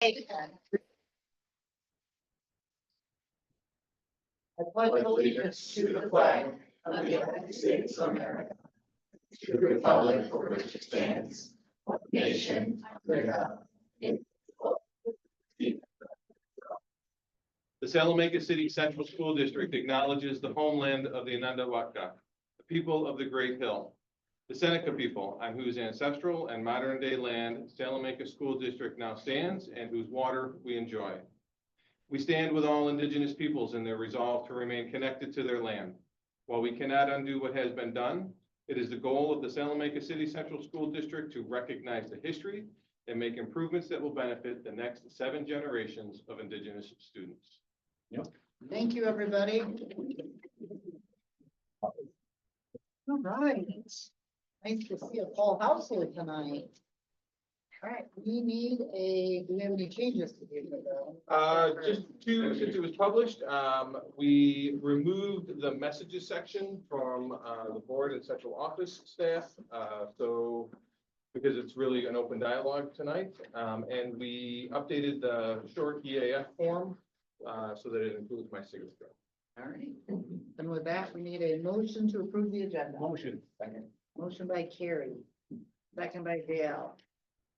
I pledge allegiance to the flag of the United States of America, to the republic for which it stands, one nation, under God, indivisible. The Salamanca City Central School District acknowledges the homeland of the Anandawaka, the people of the Great Hill, the Seneca people on whose ancestral and modern-day land Salamanca School District now stands and whose water we enjoy. We stand with all Indigenous peoples in their resolve to remain connected to their land. While we cannot undo what has been done, it is the goal of the Salamanca City Central School District to recognize the history and make improvements that will benefit the next 7 generations of Indigenous students. Thank you, everybody. All right. Nice to see a full house here tonight. All right, do we have any changes to do? Just 2, since it was published, we removed the messages section from the board and central office staff. So because it's really an open dialogue tonight, and we updated the short EAF form so that it includes my signature. All right, and with that, we need a motion to approve the agenda. Motion. Second. Motion by Carrie, second by Dale.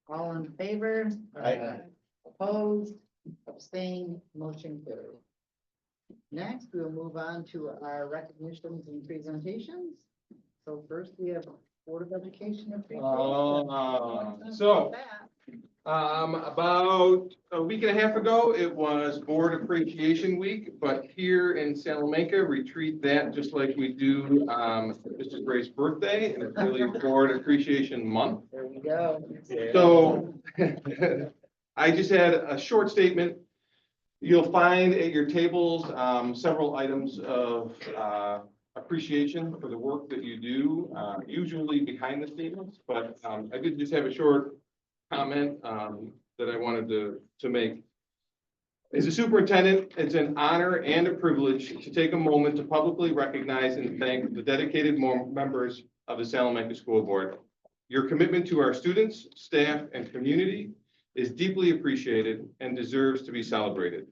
All in favor? Aye. Opposed, abstained, motion carried. Next, we'll move on to our recognitions and presentations. So first, we have Board of Education. About a week and a half ago, it was Board Appreciation Week, but here in Salamanca, we treat that just like we do Mr. Gray's birthday, and it's really Board Appreciation Month. There we go. So I just had a short statement. You'll find at your tables several items of appreciation for the work that you do, usually behind the scenes, but I did just have a short comment that I wanted to make. As a superintendent, it's an honor and a privilege to take a moment to publicly recognize and thank the dedicated members of the Salamanca School Board. Your commitment to our students, staff, and community is deeply appreciated and deserves to be celebrated.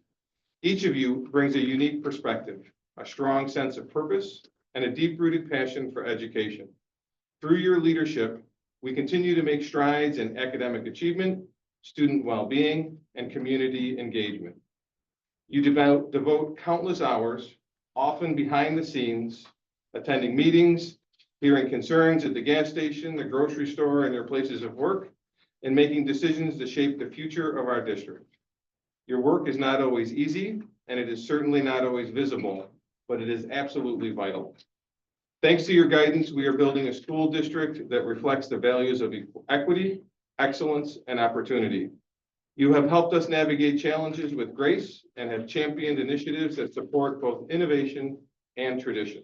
Each of you brings a unique perspective, a strong sense of purpose, and a deep-rooted passion for education. Through your leadership, we continue to make strides in academic achievement, student well-being, and community engagement. You devote countless hours, often behind the scenes, attending meetings, hearing concerns at the gas station, the grocery store, and their places of work, and making decisions to shape the future of our district. Your work is not always easy, and it is certainly not always visible, but it is absolutely vital. Thanks to your guidance, we are building a school district that reflects the values of equity, excellence, and opportunity. You have helped us navigate challenges with grace and have championed initiatives that support both innovation and tradition.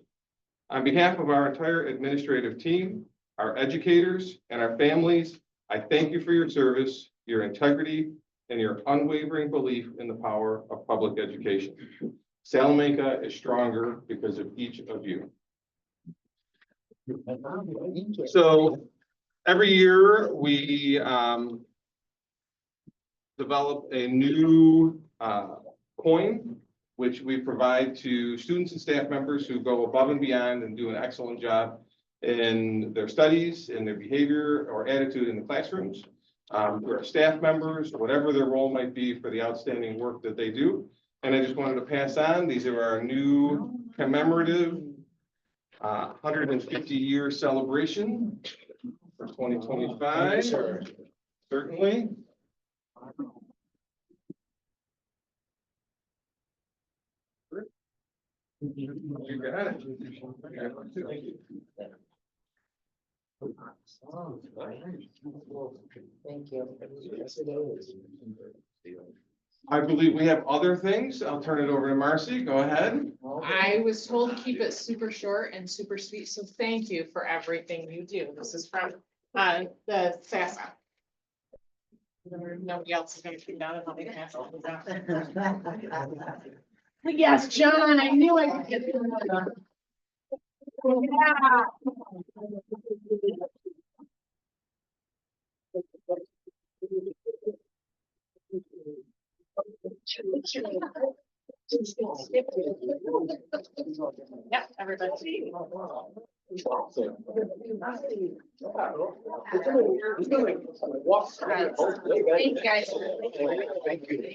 On behalf of our entire administrative team, our educators, and our families, I thank you for your service, your integrity, and your unwavering belief in the power of public education. Salamanca is stronger because of each of you. So every year we develop a new coin, which we provide to students and staff members who go above and beyond and do an excellent job in their studies, in their behavior or attitude in the classrooms. To our staff members, whatever their role might be, for the outstanding work that they do. And I just wanted to pass on, these are our new commemorative 150-year celebration for 2025. Certainly. You got it. Thank you. Thank you. I believe we have other things. I'll turn it over to Marcy. Go ahead. I was told to keep it super short and super sweet, so thank you for everything you do. This is from the SASA. Nobody else is gonna keep down and let me pass it. But yes, John, I knew I could get through it. Yeah. Yeah, everybody. Thank you, guys. Thank you.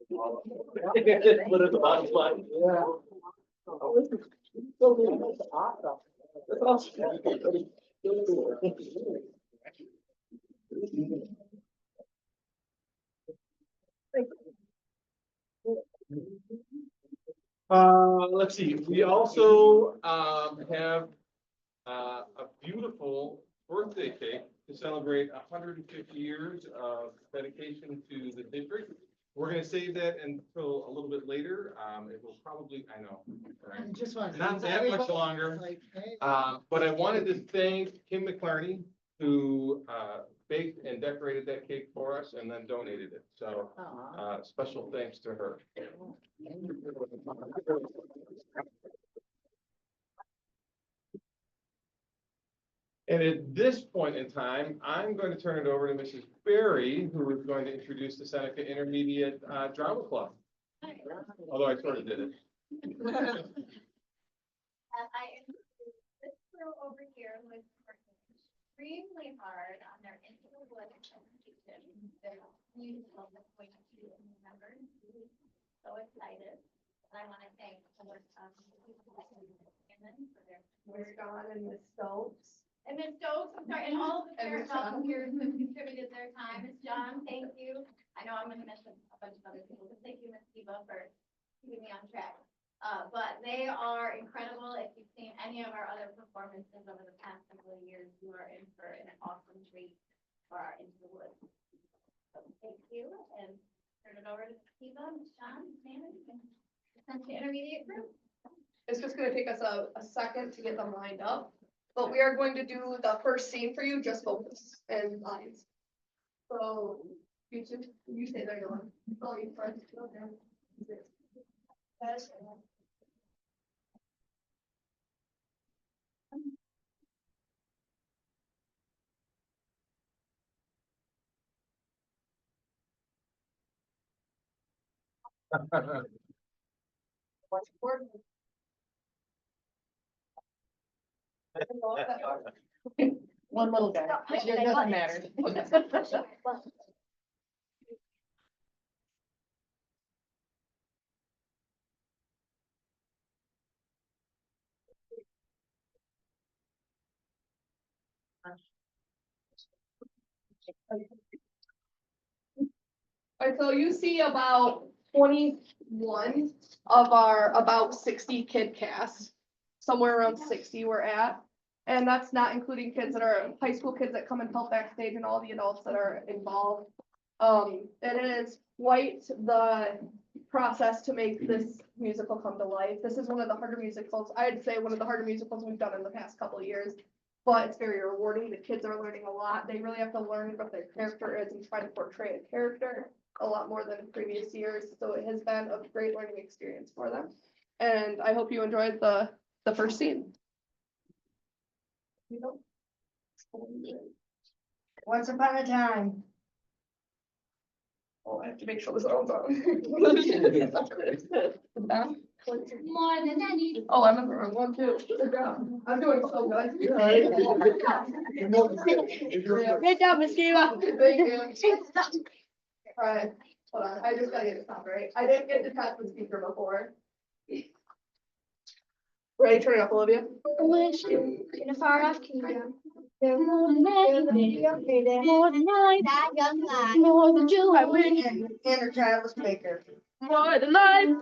What is the bottom line? Let's see, we also, have, a beautiful birthday cake to celebrate 150 years of dedication to the district. We're gonna save that until a little bit later. It will probably, I know, right? Just want. Not that much longer. But I wanted to thank Kim McClarney, who, baked and decorated that cake for us and then donated it. So, special thanks to her. And at this point in time, I'm going to turn it over to Mrs. Berry, who is going to introduce the Seneca Intermediate Drama Club. Although I sort of did it. This girl over here was working extremely hard on their Into the Woods presentation. Their musical that's going to be in November. So excited. And I want to thank the people that came in for their. Miss Dawn and Miss Stokes. And Ms. Stokes, I'm sorry, and all of the parent volunteers who have contributed their time. Ms. John, thank you. I know I'm gonna miss a bunch of other people, but thank you, Ms. Eva, for keeping me on track. But they are incredible. If you've seen any of our other performances over the past several years, you are in for an awesome treat for our Into the Woods. So thank you, and turn it over to Eva, Ms. John, Ms. Nana, and the intermediate group. It's just gonna take us a second to get them lined up, but we are going to do the first scene for you, just focus and lines. So, you two, you say there, Dylan. Oh, you first. Okay. One little guy. It doesn't matter. Alright, so you see about 21 of our about 60 kid cast. Somewhere around 60 we're at. And that's not including kids that are high school kids that come and help backstage and all the adults that are involved. It is quite the process to make this musical come to life. This is one of the harder musicals, I'd say one of the harder musicals we've done in the past couple of years. But it's very rewarding. The kids are learning a lot. They really have to learn what their character is and try to portray a character a lot more than previous years. So it has been a great learning experience for them. And I hope you enjoyed the first scene. Once upon a time. Oh, I have to make sure this sounds on. More than any. Oh, I'm in the wrong one too. Good job. I'm doing so good. Good job, Miss Kiva. Thank you. Alright, hold on, I just gotta get it sound right. I didn't get to test the speaker before. Ready, turn it up, Olivia. Wish in a far off kingdom. There more than anything, more than life, that young life, more than joy. I wish inner child was maker. More than life.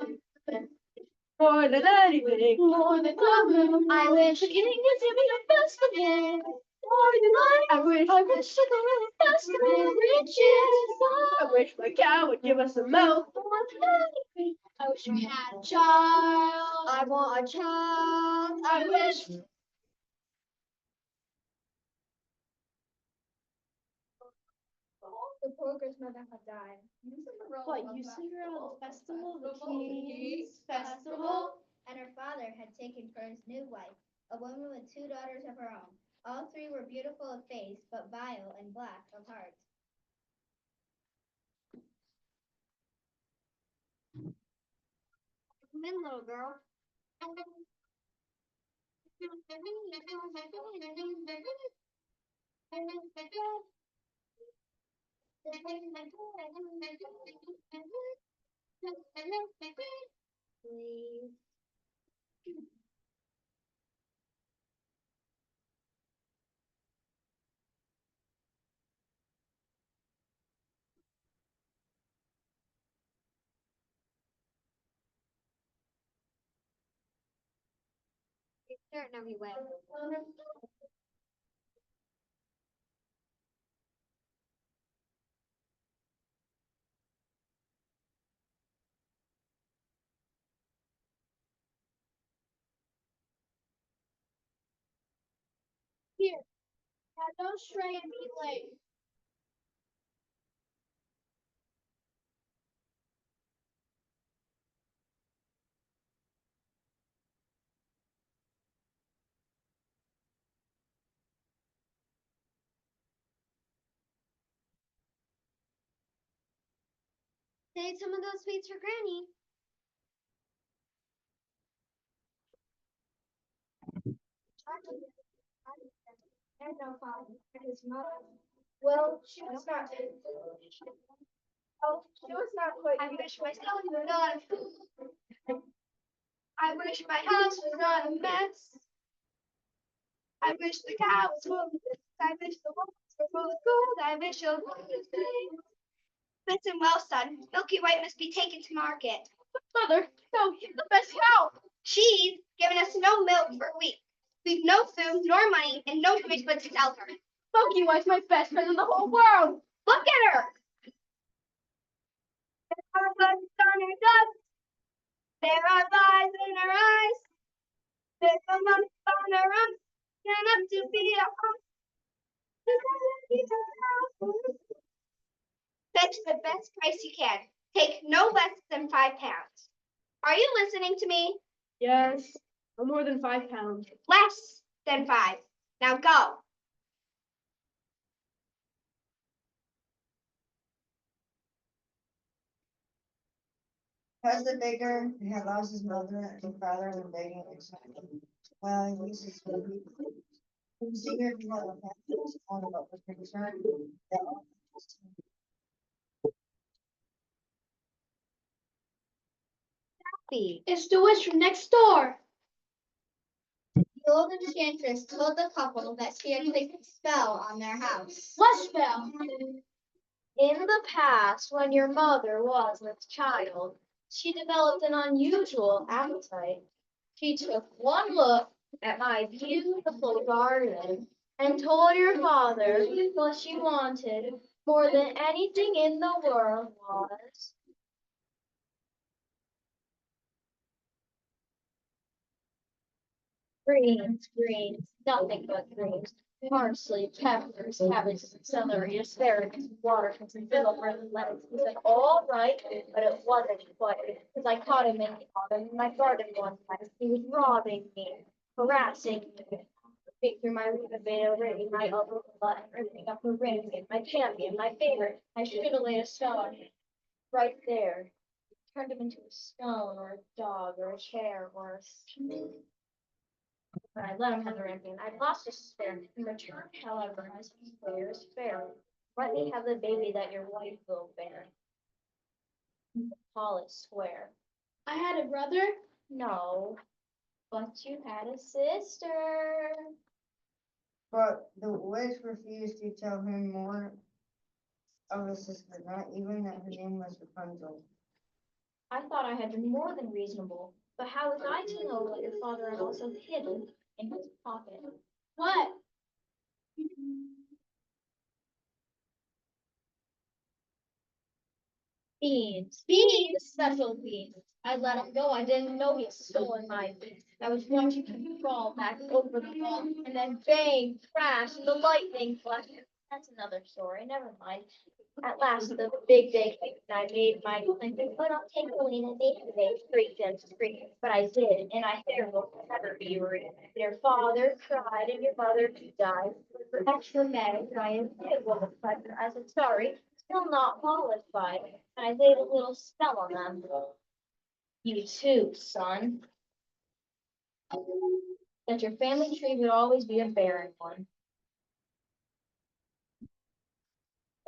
More than anything. More than love. I wish the king could give me the best of it. More than life. I wish the best of it. Riches. I wish my cow would give us some milk. More than anything. I wish we had a child. I want a child. I wish. The Progress mother had died. What, you see her on the festival, the King's Festival? And her father had taken for his new wife, a woman with 2 daughters of her own. All three were beautiful of face, but vile and black of heart. Come in, little girl. Please. It's starting everywhere. Here, now don't stray and be late. Save some of those sweets for Granny. There's no father. His mother. Well, she was not. Oh, she was not quite. I wish myself were not. I wish my house was not a mess. I wish the cow was full of this. I wish the walls were full of gold. I wish a lot of things. Listen well, son. Milky White must be taken to market. Mother, no, she's the best cow. She's given us no milk for a week. We've no food nor money and no choice but to sell her. Milky White's my best friend in the whole world. Look at her. There are bugs on her ducks. There are flies in her eyes. There's a lump on her rump. Enough to feed a hump. Fetch the best price you can. Take no less than £5. Are you listening to me? Yes, no more than 5 pounds. Less than 5. Now go. As the baker had lost his mother and father and begging and well, he used his baby. The singer on about the picture. It's the witch from next door. The old enchantress told the couple that she had placed a spell on their house. What spell? In the past, when your mother was a child, she developed an unusual appetite. She took one look at my beautiful garden and told your father what she wanted more than anything in the world was greens, nothing but greens. Parsley, peppers, cabbages, celery, asparagus, watercress, and fiddle and lettuce. He said, all right, but it wasn't quite, because I caught him in my garden one time. He was robbing me, harassing me. Speak through my renovated ring, my upper button, ripping up a ring, my champion, my favorite. I should have laid a stone right there. Turned him into a stone or a dog or a chair or a but I let him have the ramping. I've lost his spirit. In return, however, as fair is fair. Let me have the baby that your wife will bear. Call it square. I had a brother? No, but you had a sister. But the witch refused to tell him more of his sister, not even that her name was Rapunzel. I thought I had been more than reasonable, but how was I to know what your father had also hidden in his pocket? What? Beans. Beans, special beans. I let him go. I didn't know he had stolen my beans. I was watching him crawl back over the wall, and then bang, crash, and the lightning flashed. That's another story, never mind. At last, the big day came, and I made my plan, but I'll take Alina Day, freaked and screamed, but I did, and I there will never be a reason. Your father cried, and your mother died. For extra mag, I am was a pleasure, as a sorry, still not qualified, and I laid a little spell on them. You too, son. That your family tree would always be a barren one.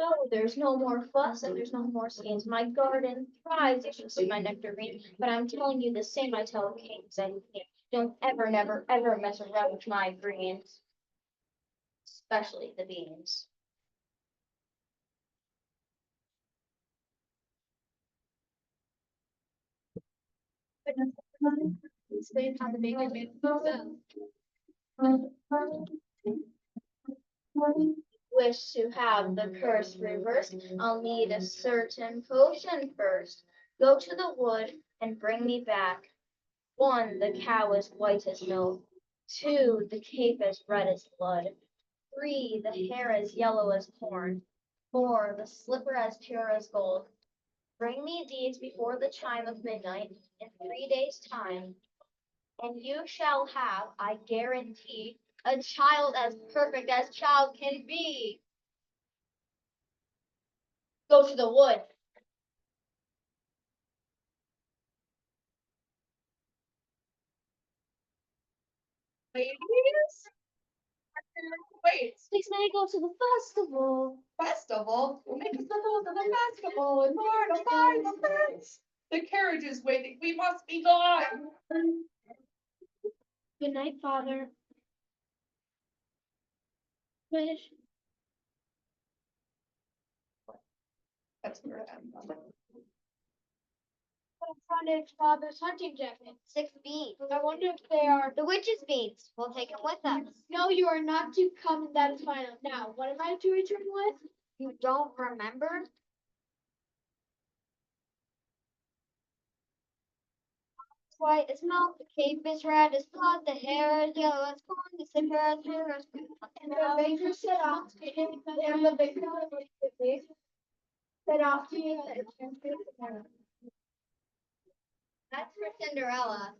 So there's no more fuss and there's no more scenes. My garden thrives, you should see my nectarine. But I'm telling you the same I tell kings and queens. Don't ever, never, ever mess around with my greens. Especially the beans. Explain how the baker made wish to have the curse reversed, I'll need a certain potion first. Go to the wood and bring me back. 1, the cow is white as milk. 2, the cape as red as blood. 3, the hair as yellow as corn. 4, the slipper as pure as gold. Bring me these before the chime of midnight in 3 days' time, and you shall have, I guarantee, a child as perfect as child can be. Go to the wood. Ladies? Wait, Please may I go to the festival. festival? We'll make us the most of the festival and more to find the friends. The carriage is waiting. We must be gone. Good night, Father. Wish. That's where it ends. I found Father's hunting jacket. 6 beads. I wonder if they are the witch's beads. We'll take them with us. No, you are not to come, and that is final. Now, what am I to return with? You don't remember? White as milk, the cape is red as blood, the hair is yellow as corn, the slipper as pure as gold. And the baker set off to him, and the baker set off to him. That's for Cinderella.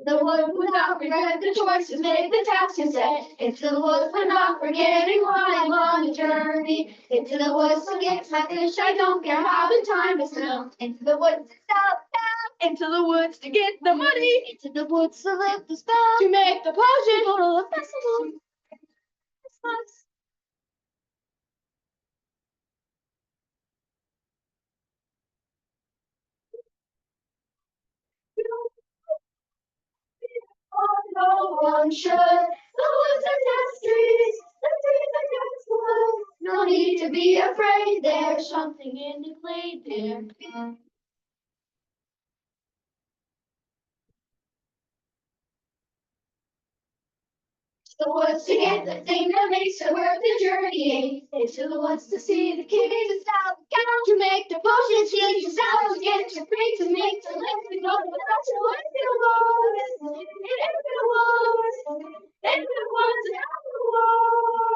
The wood would not regret the choices made, the task is set. Into the woods, but not forgetting why I'm on a journey. Into the woods to get my fish, I don't care how the time is spent. Into the woods to stop down. Into the woods to get the money. Into the woods to lift the spell. To make the potion. Go to the festival. Christmas. No one should. The woods are just trees. The trees are just wood. No need to be afraid. There's something in the glade there. The woods to get the thing that makes it worth the journey. Into the woods to see the king to stop down to make the potion, see to sound to get your free to make to live to go to the festival. Into the woods, into the woods, into the woods, into the woods.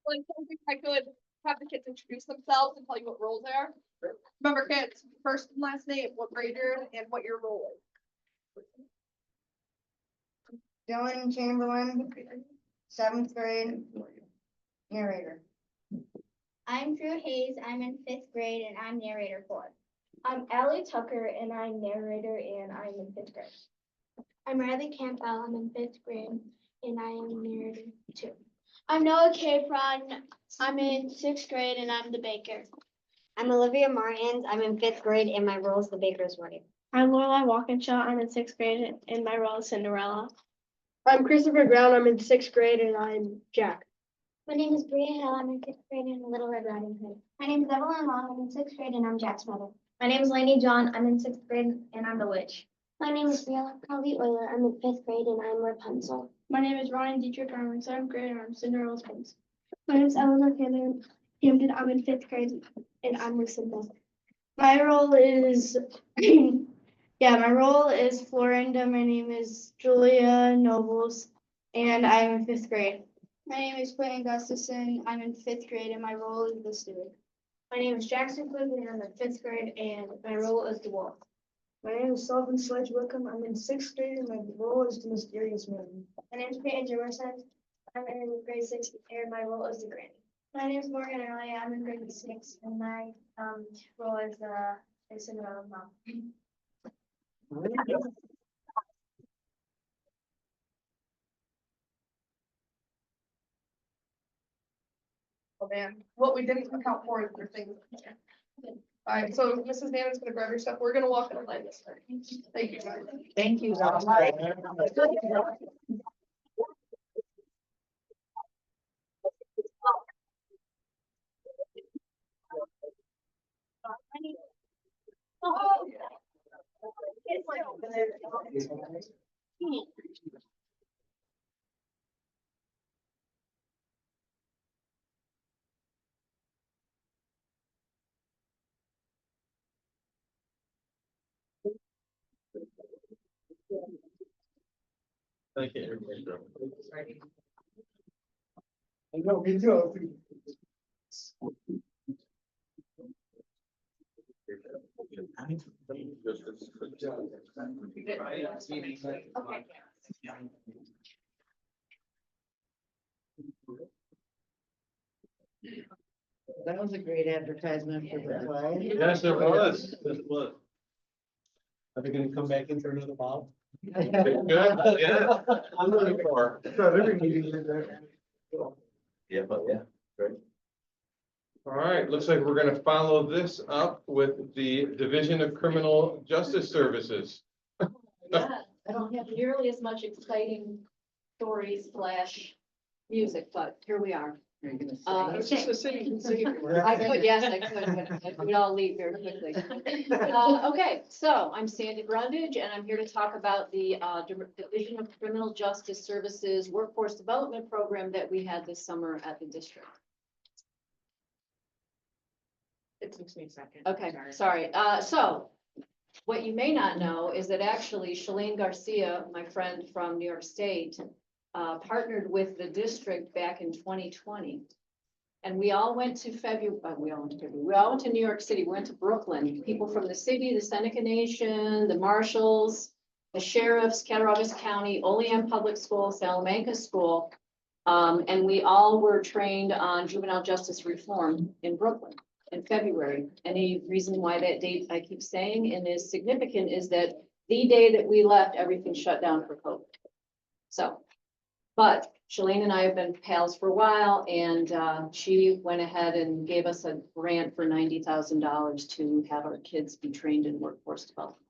Like, something I could have the kids introduce themselves and tell you what roles they are. Remember, kids, first and last name, what grade you're in, and what your role is. Dylan Chamberlain, 7th grade, narrator. I'm Drew Hayes. I'm in 5th grade and I'm narrator 4. I'm Allie Tucker and I'm narrator and I'm in 5th grade. I'm Riley Campbell. I'm in 5th grade and I am narrator 2. I'm Noah Capron. I'm in 6th grade and I'm the baker. I'm Olivia Martins. I'm in 5th grade and my role is the baker's wife. I'm Lorelai Walkinshaw. I'm in 6th grade and my role is Cinderella. I'm Christopher Brown. I'm in 6th grade and I'm Jack. My name is Bria Hill. I'm in 5th grade and Little Red Riding Hood. My name is Evelyn Long. I'm in 6th grade and I'm Jack's mother. My name is Lainey John. I'm in 6th grade and I'm the witch. My name is Briella Crowley Euler. I'm in 5th grade and I'm Rapunzel. My name is Ryan Dietrich. I'm in 7th grade and I'm Cinderella's prince. My name is Eleanor Camden. I'm in 5th grade and I'm Lucinda. My role is, my role is Florinda. My name is Julia Nobles and I'm in 5th grade. My name is Quentin Gustafson. I'm in 5th grade and my role is the steward. My name is Jackson Quigley. I'm in 5th grade and my role is the wolf. My name is Sullivan Sledge Wickham. I'm in 6th grade and my role is the mysterious man. My name is Peyton Jimerson. I'm in grade 6 and my role is the granny. My name is Morgan Early. I'm in grade 6 and my role is Cinderella mom. Oh man, what we didn't account for is their things. Alright, so Mrs. Nannon's gonna grab your stuff. We're gonna walk in a line this time. Thank you, guys. Thank you. Thank you. I know, me too. That was a great advertisement for the play. Yes, it was. It was. Are they gonna come back in for another bottle? Good, yeah. I'm looking for. Yeah, but yeah, great. All right, looks like we're gonna follow this up with the Division of Criminal Justice Services. Yeah, I don't have nearly as much exciting stories slash music, but here we are. Are you gonna I was just sing? gonna say, I could, yes, I could, but we'd all leave very quickly. Okay, so I'm Sandy Brundage, and I'm here to talk about the Division of Criminal Justice Services Workforce Development Program that we had this summer at the district. It takes me a second. Okay, sorry. So what you may not know is that actually Shalene Garcia, my friend from New York State, partnered with the district back in 2020. And we all went to we all went to New York City, we went to Brooklyn, people from the city, the Seneca Nation, the marshals, the sheriffs, Cattaraugus County, Olean Public School, Salamanca School. And we all were trained on juvenile justice reform in Brooklyn in February. Any reason why that date I keep saying and is significant is that the day that we left, everything shut down for COVID. So, but Shalene and I have been pals for a while, and she went ahead and gave us a grant for $90,000 to have our kids be trained in workforce development.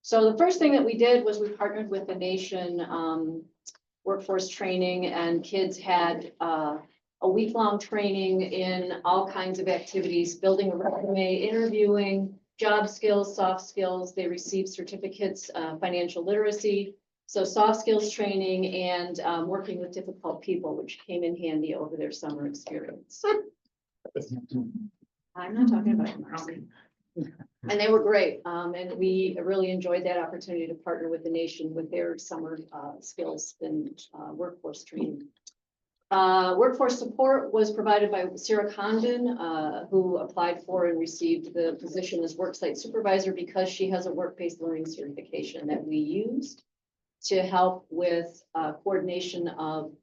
So the first thing that we did was we partnered with the Nation workforce training, and kids had a week-long training in all kinds of activities, building a resume, interviewing, job skills, soft skills. They received certificates, financial literacy. So soft skills training and working with difficult people, which came in handy over their summer experience. I'm not talking about Marcy. And they were great. And we really enjoyed that opportunity to partner with the Nation with their summer skills and workforce training. Workforce support was provided by Sarah Condon, who applied for and received the position as worksite supervisor because she has a work-based learning certification that we used to help with coordination of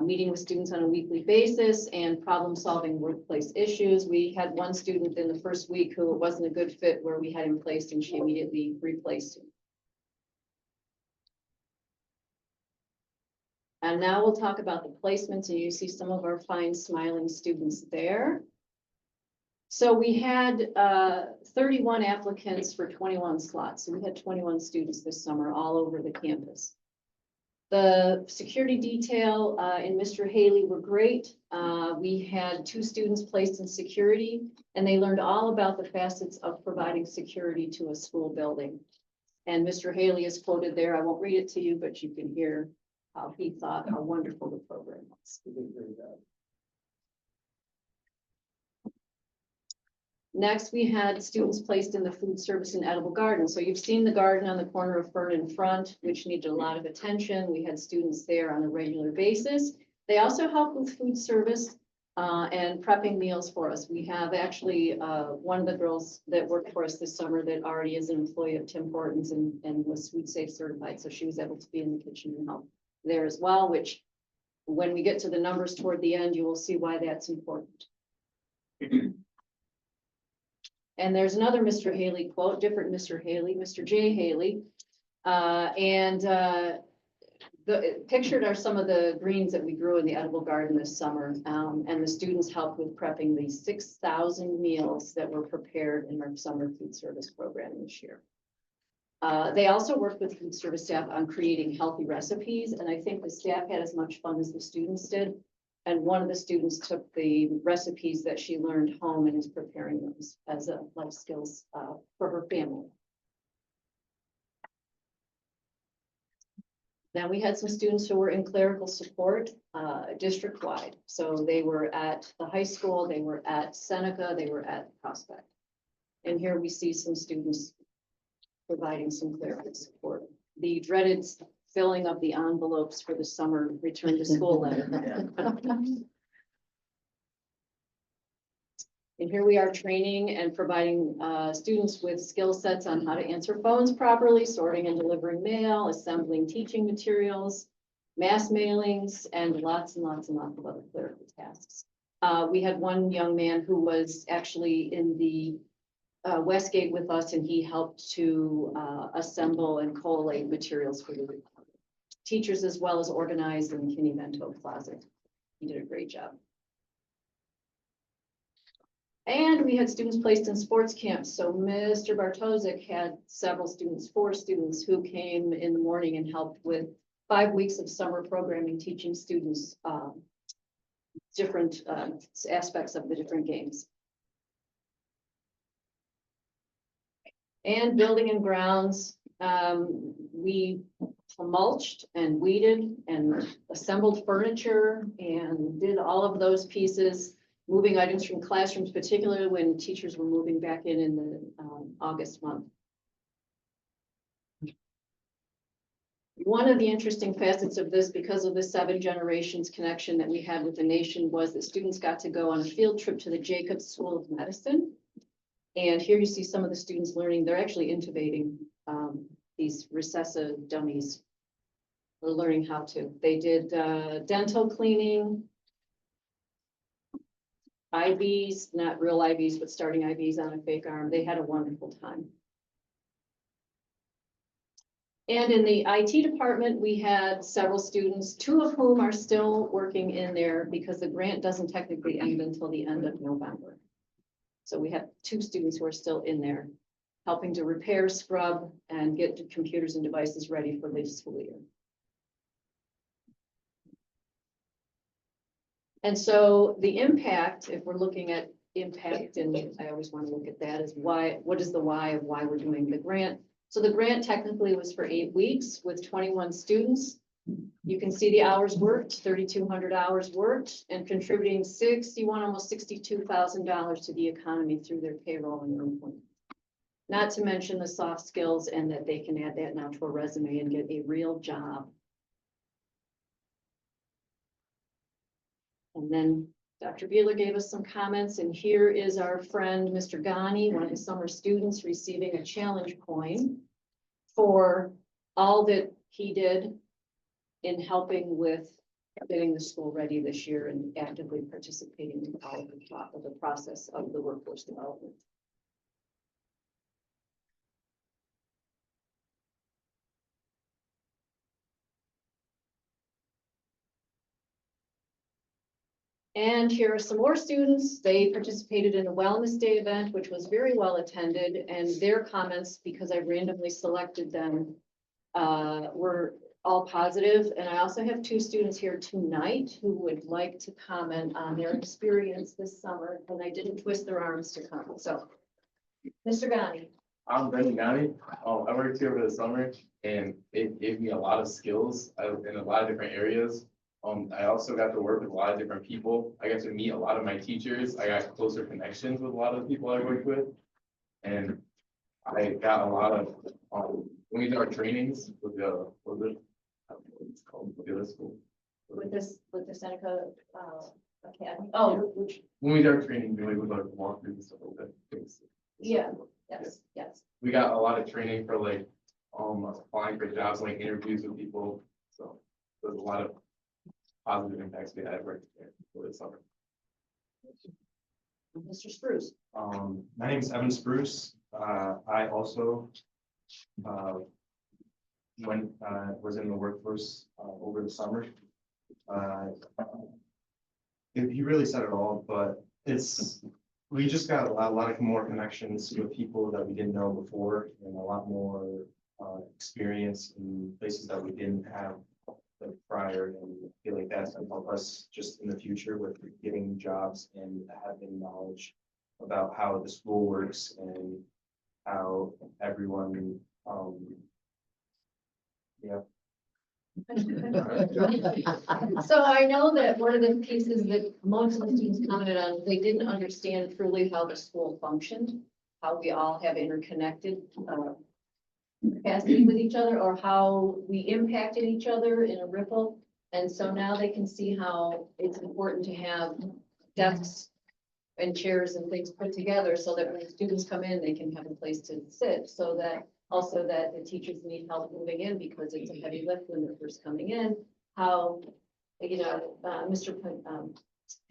meeting with students on a weekly basis and problem-solving workplace issues. We had one student in the first week who wasn't a good fit where we had him placed, and she immediately replaced him. And now we'll talk about the placements, and you see some of our fine smiling students there. So we had 31 applicants for 21 slots. So we had 21 students this summer all over the campus. The security detail and Mr. Haley were great. We had 2 students placed in security, and they learned all about the facets of providing security to a school building. And Mr. Haley is quoted there. I won't read it to you, but you can hear how he thought how wonderful the program was. Next, we had students placed in the food service and edible garden. So you've seen the garden on the corner of Fern and Front, which needed a lot of attention. We had students there on a regular basis. They also help with food service and prepping meals for us. We have actually one of the girls that worked for us this summer that already is an employee of Tim Hortons and was food safe certified. So she was able to be in the kitchen and help there as well, which when we get to the numbers toward the end, you will see why that's important. And there's another Mr. Haley quote, different Mr. Haley, Mr. J. Haley. Pictured are some of the greens that we grew in the edible garden this summer. And the students helped with prepping the 6,000 meals that were prepared in our summer food service program this year. They also worked with food service staff on creating healthy recipes. And I think the staff had as much fun as the students did. And one of the students took the recipes that she learned home and is preparing those as a life skills for her family. Then we had some students who were in clerical support district-wide. So they were at the high school, they were at Seneca, they were at Prospect. And here we see some students providing some clerical support. The dreaded filling of the envelopes for the summer return to school letter. And here we are training and providing students with skill sets on how to answer phones properly, sorting and delivering mail, assembling teaching materials, mass mailings, and lots and lots and lots of other clerical tasks. We had one young man who was actually in the Westgate with us, and he helped to assemble and collate materials for the teachers as well as organize in the Kinney-Vento closet. He did a great job. And we had students placed in sports camps. So Mr. Bartosik had several students, 4 students who came in the morning and helped with 5 weeks of summer programming, teaching students different aspects of the different games. And building and grounds, we mulched and weeded and assembled furniture and did all of those pieces, moving items from classrooms, particularly when teachers were moving back in the August month. One of the interesting facets of this, because of the 7 generations connection that we had with the nation, was that students got to go on a field trip to the Jacobs School of Medicine. And here you see some of the students learning. They're actually intubating these recessive dummies. They're learning how to. They did dental cleaning, IVs, not real IVs, but starting IVs on a fake arm. They had a wonderful time. And in the IT department, we had several students, 2 of whom are still working in there because the grant doesn't technically end until the end of November. So we have 2 students who are still in there, helping to repair, scrub, and get computers and devices ready for the school year. And so the impact, if we're looking at impact, and I always want to look at that, is why, what is the why of why we're doing the grant? So the grant technically was for 8 weeks with 21 students. You can see the hours worked, 3,200 hours worked, and contributing almost $62,000 to the economy through their payroll and their employment. Not to mention the soft skills, and that they can add that now to a resume and get a real job. And then Dr. Beeler gave us some comments, and here is our friend, Mr. Ghani, one of the summer students, receiving a challenge coin for all that he did in helping with getting the school ready this year and actively participating in all of the process of the workforce development. And here are some more students. They participated in a Wellness Day event, which was very well attended, and their comments, because I randomly selected them, were all positive. And I also have two students here tonight who would like to comment on their experience this summer, and I didn't twist their arms to come. So, Mr. Gani. I'm Ben Gani. I worked here over the summer and it gave me a lot of skills in a lot of different areas. I also got to work with a lot of different people. I got to meet a lot of my teachers. I got closer connections with a lot of the people I worked with. And I got a lot of, when we did our trainings with it's called, with the other school. With the Seneca, Academy. Oh, which, When we did our training, we would like walk through and stuff like that. yeah, yes. We got a lot of training for like, applying for jobs, like interviews with people. So there's a lot of positive impacts we had right there for the summer. Mr. Spruce. My name is Evan Spruce. I also was in the workforce over the summer. He really said it all, but we just got a lot of more connections with people that we didn't know before, and a lot more experience in places that we didn't have prior, and I feel like that's gonna help us just in the future with getting jobs and having knowledge about how the school works and how everyone, yeah. So I know that one of the pieces that most of the students commented on, they didn't understand truly how the school functioned, how we all have interconnected capacity with each other, or how we impacted each other in a ripple. And so now they can see how it's important to have desks and chairs and things put together so that when students come in, they can have a place to sit, so that also that the teachers need help moving in because it's a heavy lift when they're first coming in. How, you know, Mr.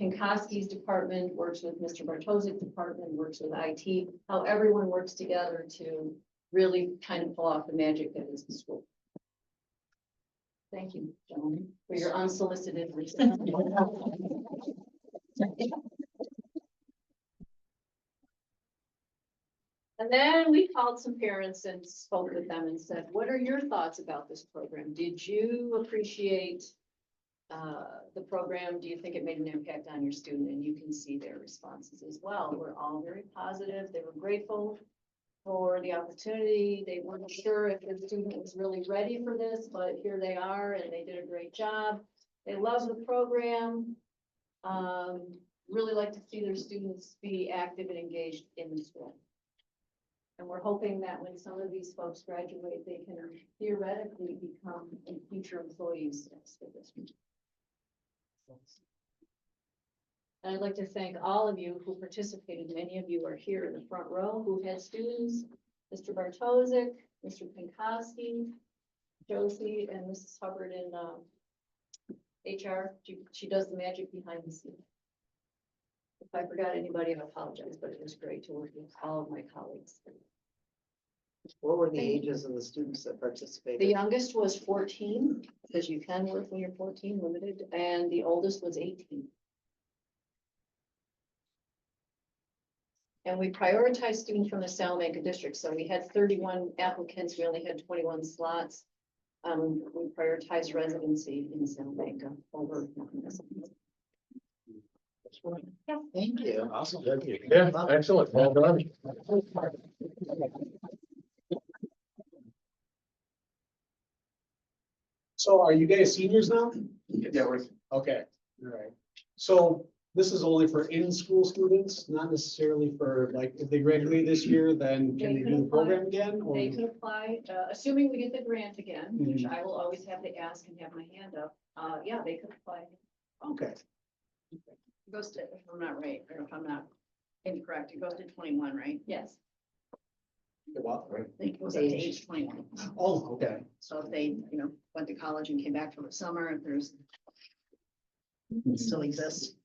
Pinkowski's department works with Mr. Bartosi's department, works with IT, how everyone works together to really kind of pull off the magic that is the school. Thank you, gentlemen, for your unsolicited research. And then we called some parents and spoke with them and said, what are your thoughts about this program? Did you appreciate the program? Do you think it made an impact on your student? And you can see their responses as well. We're all very positive. They were grateful for the opportunity. They weren't sure if their student was really ready for this, but here they are and they did a great job. They love the program. Really like to see their students be active and engaged in the school. And we're hoping that when some of these folks graduate, they can theoretically become future employees for this. And I'd like to thank all of you who participated. Many of you are here in the front row who had students, Mr. Bartosik, Mr. Pinkowski, Josie, and Mrs. Hubbard in HR. She does the magic behind the scenes. If I forgot anybody, I apologize, but it was great to work with all of my colleagues. What were the ages of the students that participated? The youngest was 14, because you can work when you're 14, limited, and the oldest was 18. And we prioritized students from the Salamanca district, so we had 31 applicants, we only had 21 slots. We prioritized residency in Salamanca over. Yeah, thank you. Awesome. Yeah, excellent. Well done. So are you guys seniors now? Yeah, we're Okay, all right. So this is only for in-school students, not necessarily for, like, if they graduate this year, then can they do the program again? Or They can apply, assuming we get the grant again, which I will always have to ask and have my hand up. Yeah, they could apply. okay, It goes to, if I'm not right, or if I'm not incorrect, it goes to 21, right? Yes. well, I think it goes up to age 21. oh, okay. So if they, went to college and came back for the summer, if there's, it still exists.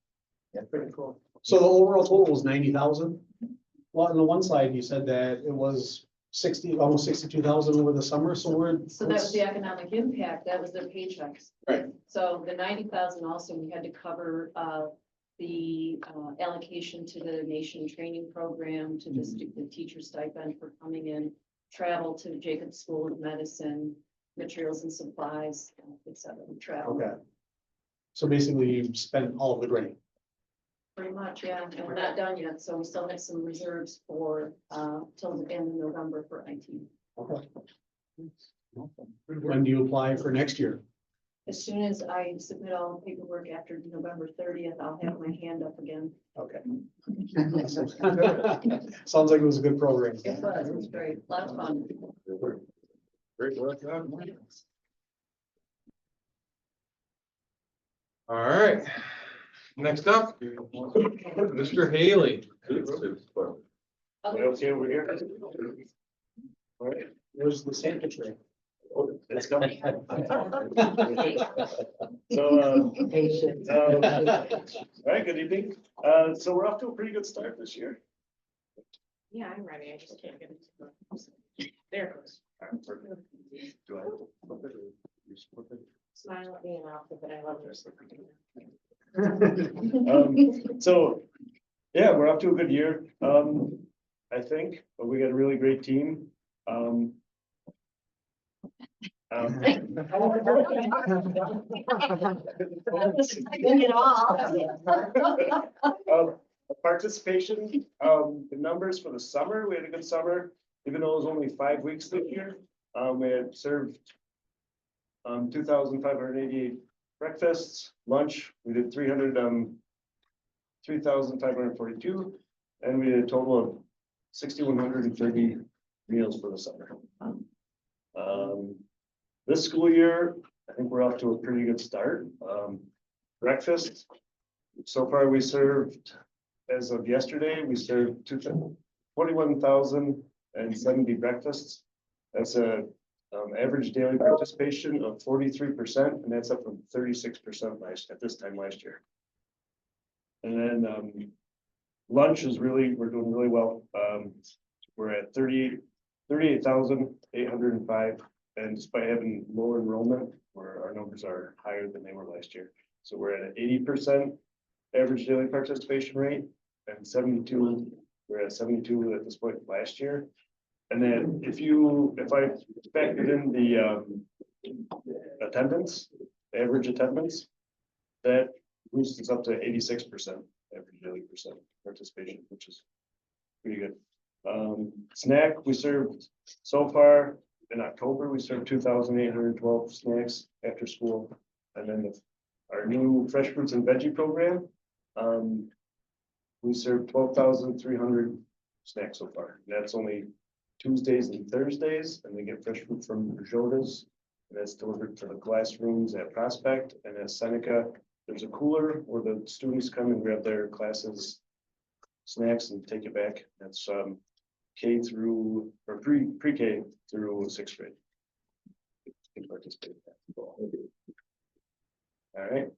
Yeah, pretty cool. So the overall total was 90,000? Well, on the one slide, you said that it was almost 62,000 over the summer, so So that was the economic impact, that was their paychecks. Right. So the 90,000 also, we had to cover the allocation to the nation training program, to the teacher stipend for coming in, travel to Jacobs School of Medicine, materials and supplies, et cetera, travel. Okay. So basically you spent all of the grant. Pretty much, yeah, and we're not done yet, so we still have some reserves for, till the end of November for IT. Okay. When do you apply for next year? As soon as I submit all the paperwork after November 30th, I'll have my hand up again. Okay. Sounds like it was a good program. It was great, a lot of fun. Great work. All right, next up, Mr. Haley. Okay, over here. All right, where's the Santa tray? Let's go. So, all right, good evening. So we're off to a pretty good start this year. Yeah, I'm ready. I just can't get it. There it goes. Do I? Smile at me and I'll flip it. I love your So, yeah, we're off to a good year. I think we got a really great team. Participation, the numbers for the summer, we had a good summer, even though it was only 5 weeks this year. We had served 2,588 breakfasts, lunch, we did 3,542, and we did a total of 6,130 meals for the summer. This school year, I think we're off to a pretty good start. Breakfast, so far we served, as of yesterday, we served 21,070 breakfasts. That's a average daily participation of 43%, and that's up from 36% at this time last year. And then lunch is we're doing really well. We're at 38,805, and despite having lower enrollment, our numbers are higher than they were last year. So we're at an 80% average daily participation rate, and 72, we're at 72 at this point last year. And then if I factored in the attendance, average attendance, that boosts us up to 86% average daily participation, which is pretty good. Snack, we served so far in October, we served 2,812 snacks after school. And then our new fresh fruits and veggie program, we served 12,300 snacks so far. And that's only Tuesdays and Thursdays, and they get fresh fruit from Joda's. And that's delivered to the classrooms at Prospect, and at Seneca. There's a cooler where the students come and grab their classes snacks and take it back. That's K through, or pre-K through 6th grade. Can participate in that. All right,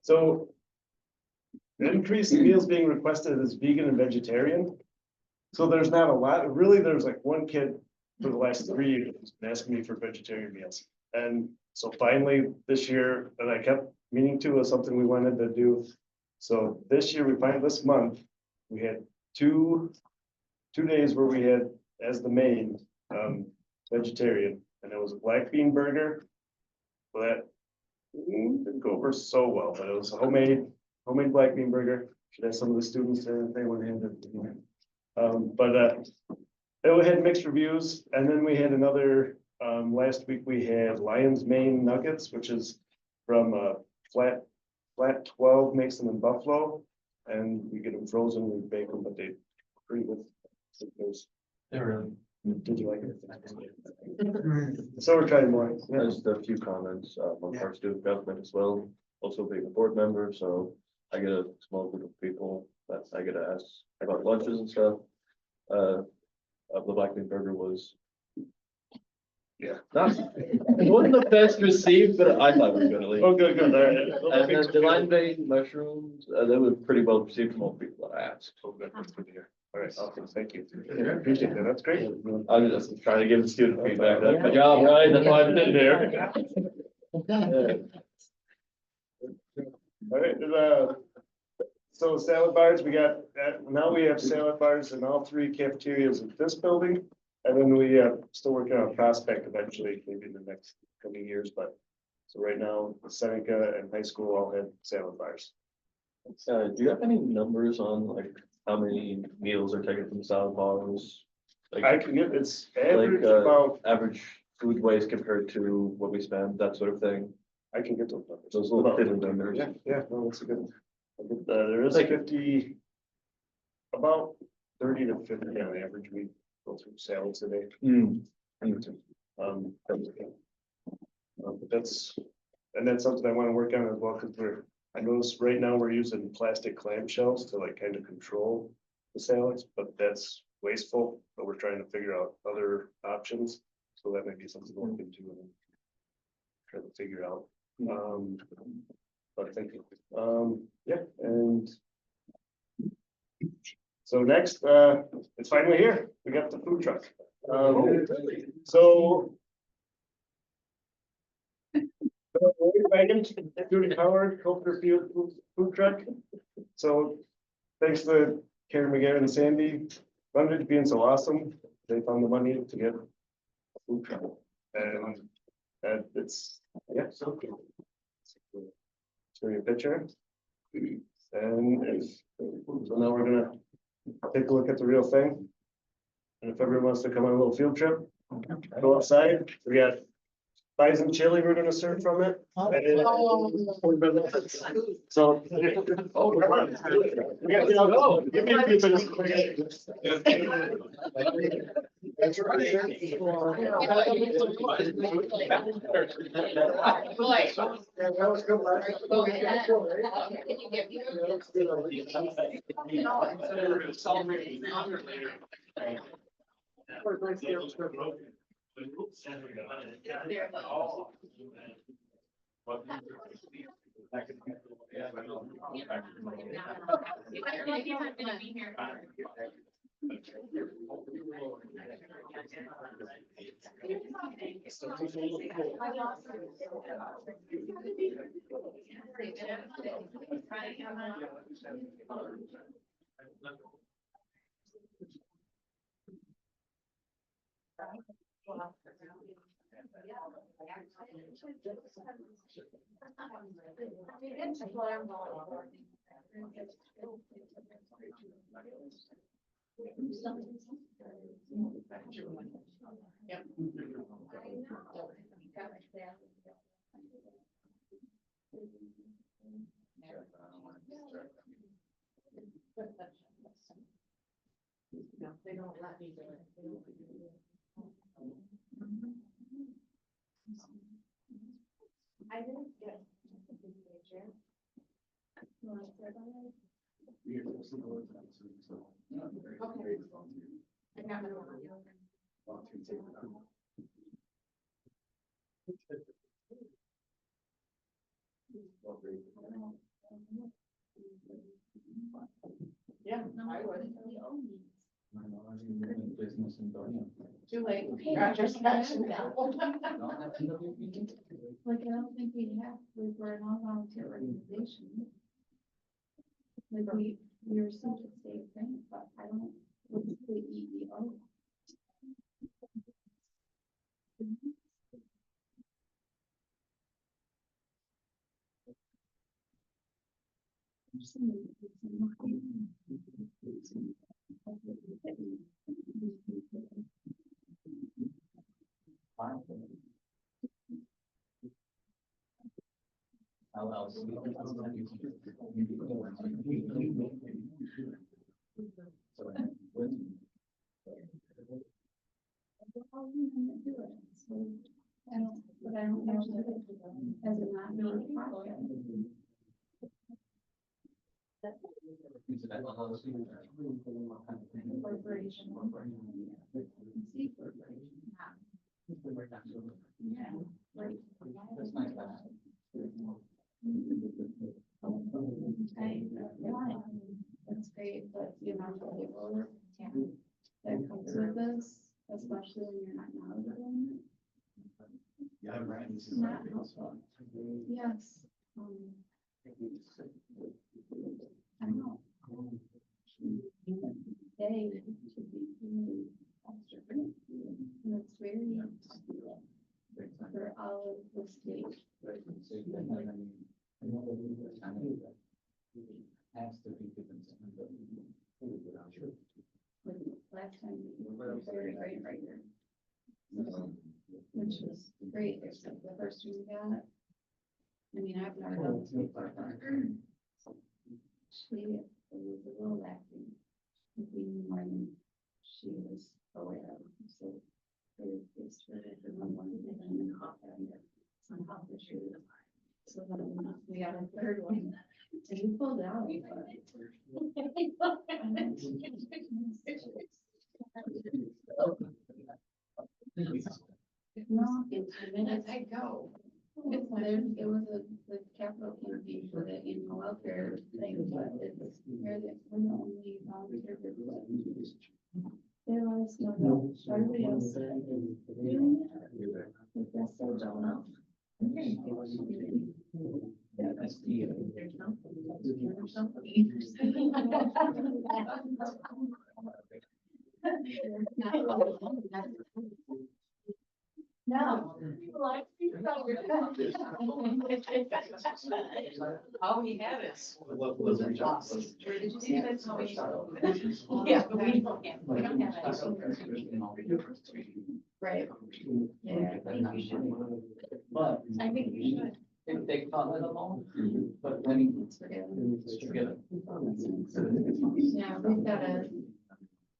so the increase in meals being requested is vegan and vegetarian. So there's not a lot, really, there's like one kid for the last 3 years who's been asking me for vegetarian meals. And so finally this year, and I kept meaning to, was something we wanted to do. So this year, this month, we had two days where we had as the main vegetarian, and it was a black bean burger. Well, that didn't go over so well, but it was a homemade black bean burger. Should have some of the students there if they went in. It had mixed reviews, and then we had another, last week we had Lion's Mane nuggets, which is from Flat 12 makes them in Buffalo, and we get them frozen, we bake them, but they pretty good. Did you like it? So we're trying more. Yeah. Just a few comments on our student government as well, also being a board member, so I get a small group of people that I get to ask about lunches and stuff. The black bean burger was, yeah, it wasn't the best received, but I thought it was good at least. Oh, good, all right. And then the line bean mushrooms, they were pretty well received from all the people that I asked. Oh, good, that's good to hear. All right, awesome, thank you. Yeah, appreciate that, that's great. I was just trying to give the student feedback. That's my job, right? That's why I'm sitting here. All right, So salad bars, we got, now we have salad bars in all three cafeterias of this building. And then we still working on Prospect eventually, maybe in the next coming years, but. So right now, Seneca and high school all had salad bars. Do you have any numbers on like how many meals are taken from salad bars? Like, I can get, it's average Like, about, average food waste compared to what we spend, that sort of thing. I can get those numbers. Those little hidden numbers. Yeah, yeah, no, that's a good. There is a 50. About 30 to 50 on average, we go through salads a day. But that's, and that's something I want to work on as well, because I notice right now we're using plastic clamshells to like kind of control the salads, but that's wasteful, but we're trying to figure out other options. So that might be something to look into and try to figure out. But thank you. Yeah, and so next, it's finally here. We got the food truck. So Wagon, Judy Howard, Coulter Field food truck. So thanks to Karen McGarren and Sandy Funded being so awesome, they found the money to get a food truck. And it's, yeah, so cool. Show you a picture. And so now we're gonna take a look at the real thing. And if everyone wants to come on a little field trip, go outside, we got bison chili we're gonna serve from it. So. That's No, they don't let me do it. I didn't get a picture. Okay. I got my yeah, I would. Too late. Roger's catching now. Like, I don't think we have, we're a non-volunteer organization. Like, we are such a state thing, but I don't, what's the EEO? But I don't know as a non-profit. Corporation. C corporation. Yeah. Right. That's nice. That's great, but the amount of people that comes with this, especially when you're not knowledgeable. Yeah, right. It's not helpful. Yes. I know. say to be doing extra grant, and it's very for all of the state. Last time we were very great writer. Which was great, except the first one we got. I mean, I've never done this before, but actually, it was a little lacking. We knew more than she was aware of, so it's really the one and then somehow the truth. So then we got a third one, and we pulled out. No, it's the minutes I go. It's there, it was the capital campaign for the animal welfare thing, but it's, we're the only volunteer group. They let us know that everybody else is doing it. That's so dumb. No. All we have is. Did you see that? Yeah, but we don't have Right. Yeah, I think you should. But. I think you should. If they call it alone, but I mean. Yeah,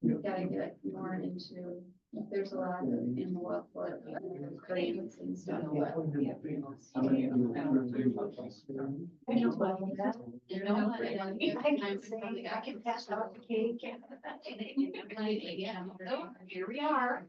we've gotta get more into, there's a lot of animal welfare grants and stuff. But You know what, I can say, I can pass out the cake. Yeah, here we are.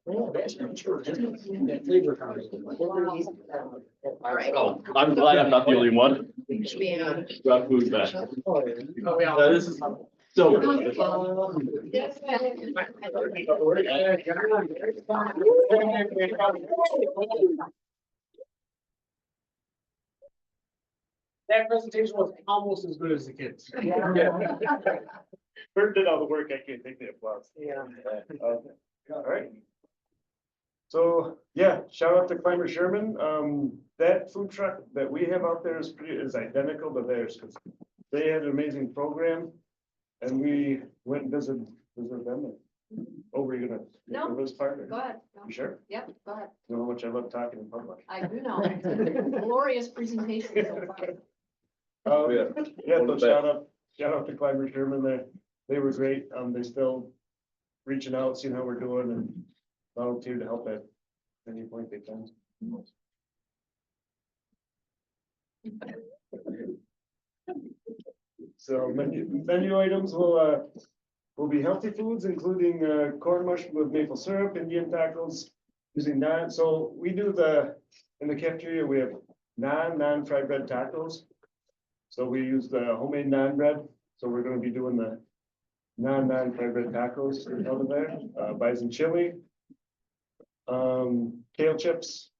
Oh, I'm glad I'm not the only one. Got food back. This is so good. That presentation was almost as good as the kids. Bert did all the work, I can't take the applause. Yeah. All right. So, yeah, shout out to Climber Sherman. That food truck that we have out there is identical to theirs, because they had an amazing program. And we went and visited them. Oh, were you gonna? No. It was partner. Go ahead. No. You sure? Yep, go ahead. You know how much I love talking in public. I do know. It's been a glorious presentation so far. Yeah, so shout out to Climber Sherman. They were great. They still reaching out, seeing how we're doing and volunteer to help at any point they can. So menu items will be healthy foods, including corn mush with maple syrup, Indian tacos, using naan. So we do in the cafeteria, we have non-fried bread tacos. So we use the homemade naan bread. So we're gonna be doing the non-fried bread tacos out of there, bison chili. Kale chips,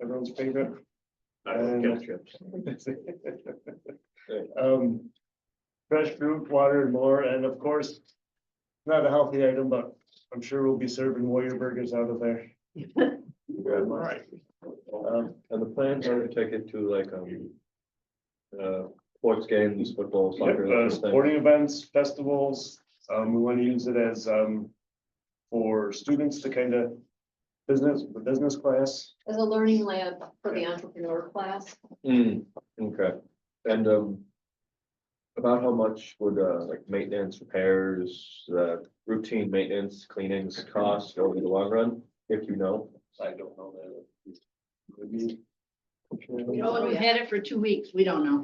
everyone's favorite. I love kale chips. Fresh fruit, water and more, and of course, not a healthy item, but I'm sure we'll be serving warrior burgers out of there. All right. And the plans are to take it to like, sports games, football, soccer. that sort of thing. Sporting events, festivals, we want to use it as, for students to kind of the business class. As a learning lab for the entrepreneur class. Okay, and, about how much would, like maintenance, repairs, routine maintenance, cleanings cost over the long run, if you know? I don't know that. Maybe. Oh, we've had it for 2 weeks. We don't know.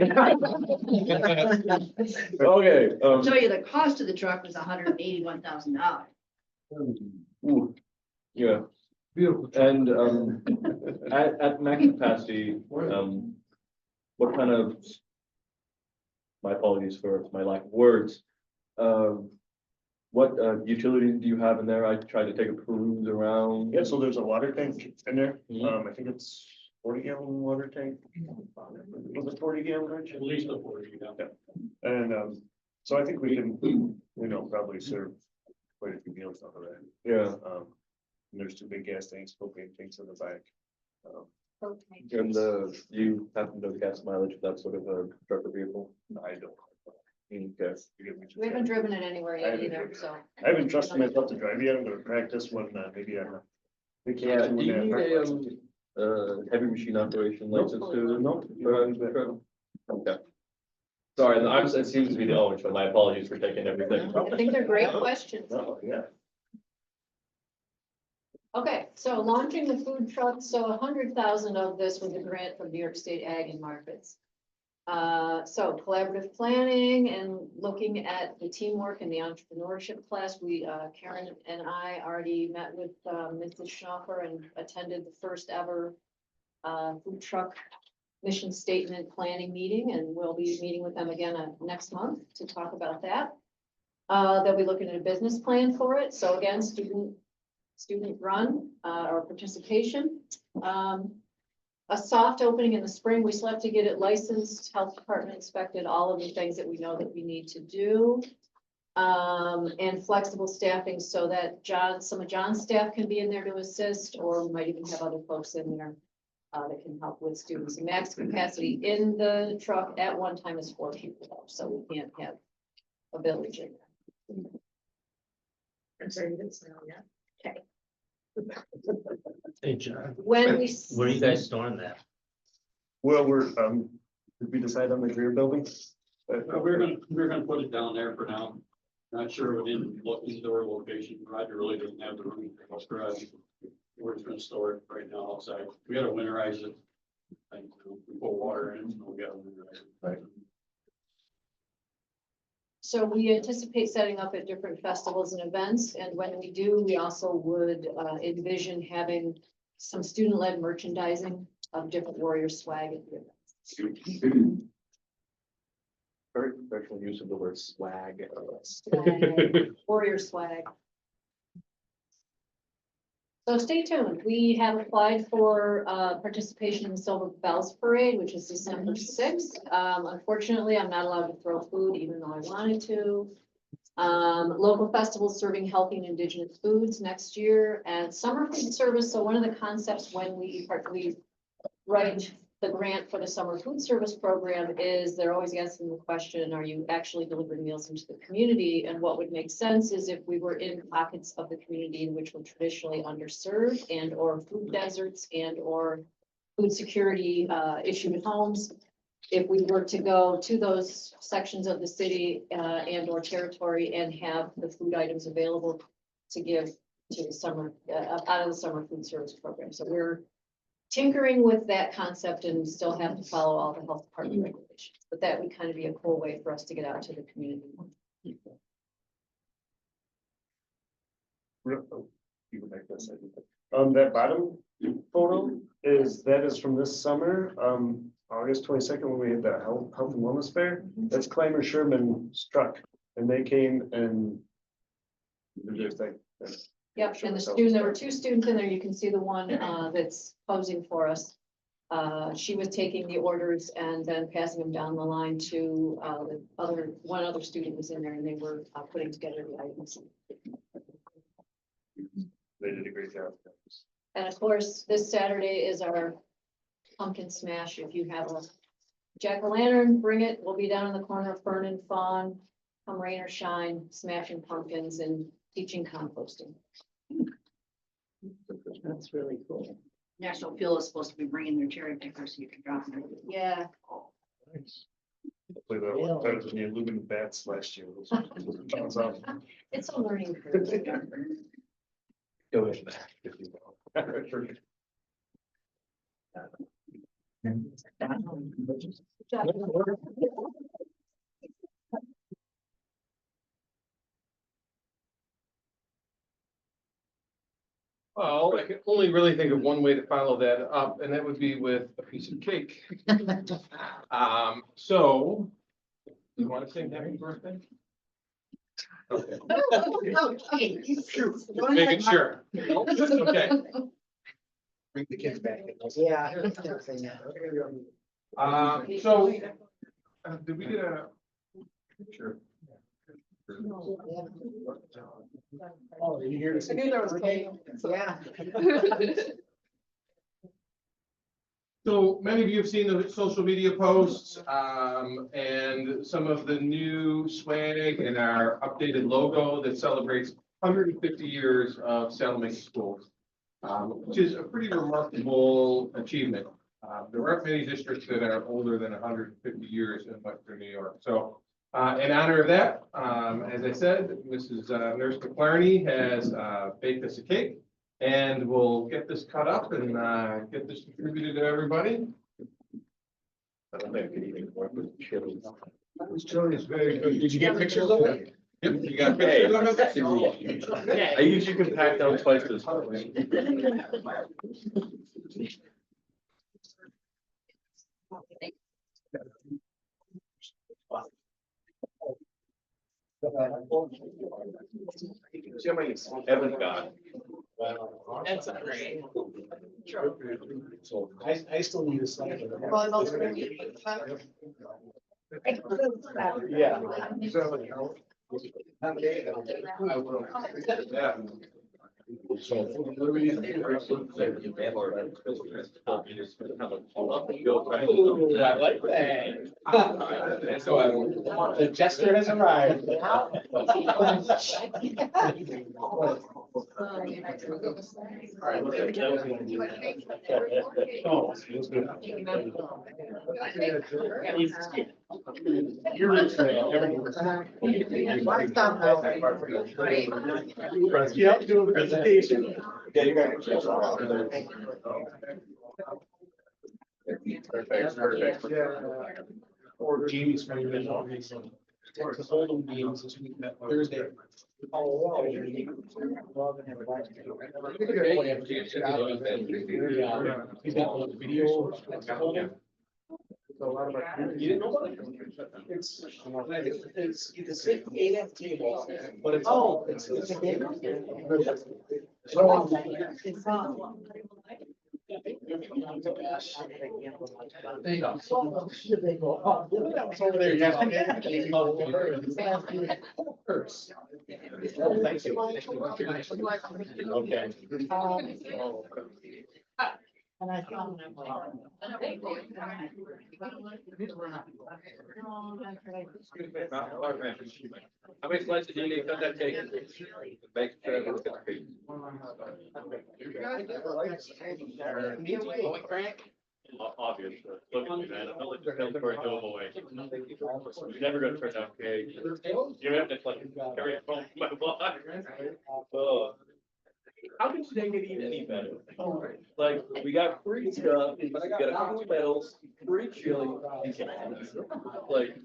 Okay, I'll tell you, the cost of the truck was $181,000. ooh, yeah. Beautiful. And, at max capacity, what kind of, my apologies for my lack of words. What utilities do you have in there? I tried to take a peruse around. Yeah, so there's a water tank in there. Mhm. I think it's 40-gallon water tank. Was it 40-gallon? Rich? At least a 40, yeah. And so I think we can, probably serve quite a few meals out of that. Yeah, And there's 2 big gas tanks, propane tanks in the back. and you happen to gas mileage for that sort of a truck or vehicle? I don't. Okay. We haven't driven it anywhere yet either, so. I haven't trusted myself to drive yet. I'm gonna practice one, maybe on a Yeah, vacation. do you when need I- heavy machine operation license to? No. Okay. Sorry, it seems to be the only one. My apologies for taking everything. I think they're great questions. No, yeah. Okay, so launching the food truck, so 100,000 of this was a grant from New York State Ag and Markets. So collaborative planning and looking at the teamwork and the entrepreneurship class, Karen and I already met with, Mrs. Schnaufer and attended the first ever, food truck mission statement planning meeting, and we'll be meeting with them again, next month to talk about that. They'll be looking at a business plan for it. So again, student run, or participation. A soft opening in the spring. We still have to get it licensed, health department inspected, all of the things that we know that we need to do. And flexible staffing so that some of John's staff can be in there to assist, or we might even have other folks in there that can help with students. The max capacity in the truck at one time is 4 people, though, so we can't have a village in there. I'm sorry, you didn't say all yet. Hey, John, When we. where are you guys storing that? Well, did we decide on the rear building? We're gonna put it down there for now. Not sure within what indoor location. Roger really doesn't have the room for us garage. We're just gonna store it right now outside. We gotta winterize it. And we put water in it, so we gotta winterize it. Right. So we anticipate setting up at different festivals and events, and when we do, we also would envision having some student-led merchandising of different warrior swag at the events. Very professional use of the word swag. Swag, warrior swag. So stay tuned. We have applied for participation in the Silver Bells Parade, which is December 6th. Unfortunately, I'm not allowed to throw food even though I wanted to. Local festivals serving healthy and indigenous foods next year, and summer food service. So one of the concepts when we write the grant for the summer food service program is they're always asking the question, are you actually delivering meals into the community? And what would make sense is if we were in pockets of the community in which were traditionally underserved and or food deserts and or food security issued homes. If we were to go to those sections of the city and or territory and have the food items available to give to the summer, out of the summer food service program. So we're tinkering with that concept and still have to follow all the health department regulations, but that would kind of be a cool way for us to get out to the community. You can make this. That bottom photo is from this summer, August 22nd, when we had the health and wellness fair. That's Clymer Sherman's truck, and they came and did their thing. Yep, and the student, there were two students in there. You can see the one that's posing for us. She was taking the orders and then passing them down the line to one other student was in there, and they were putting together the items. They did a great job. And of course, this Saturday is our pumpkin smash. If you have a jack-o'-lantern, bring it. We'll be down in the corner of Fern and Fawn, come rain or shine, smashing pumpkins and teaching composting. That's really cool. National Fuel is supposed to be bringing their cherry pickers so you can drop them. Yeah. Nice. Hopefully that was better than the aluminum bats last year. Thumbs up. It's a learning curve. Go ahead back if you will. Well, I can only really think of one way to follow that up, and that would be with a piece of cake. So, you want to sing happy birthday? Okay. Making sure. Okay. Bring the kids back. Yeah. So, did we get a? Sure. Oh, you here to see? I knew there was cake. Yeah. So many of you have seen the social media posts, and some of the new swag and our updated logo that celebrates 150 years of Salamanca schools, which is a pretty remarkable achievement. There aren't many districts that are older than 150 years in Western New York. So in honor of that, as I said, Mrs. Nurse McClarney has baked us a cake. And we'll get this cut up and get this distributed to everybody. I don't think I could even work with chili. This chili is very good. Did you get pictures of it? Yep, you got Hey. pictures of it? I usually can pack down twice as much. Evan got. That's all right. I still need a slide. Yeah. So, Yeah. So what do we need? I like that. So the jester has arrived. Oh, feels good. You're yeah, doing a presentation. Yeah, you got it. Perfect. Or Jamie's coming in. Or the Oldham meetings this week, Thursday. He's got a video. You didn't know about it? It's the same eight table, but it's it's a game. There you go. Over there, yeah. Thank you. Okay. And I found them. How many slices do you need to cut that cake? Make sure it's good. Obviously, look at me, man, I feel like the film for a giveaway. It's never gonna turn out okay. You have to like carry it home my block. How can today get any better? Like, we got free stuff, we got a couple medals, free chili, and cans. Like.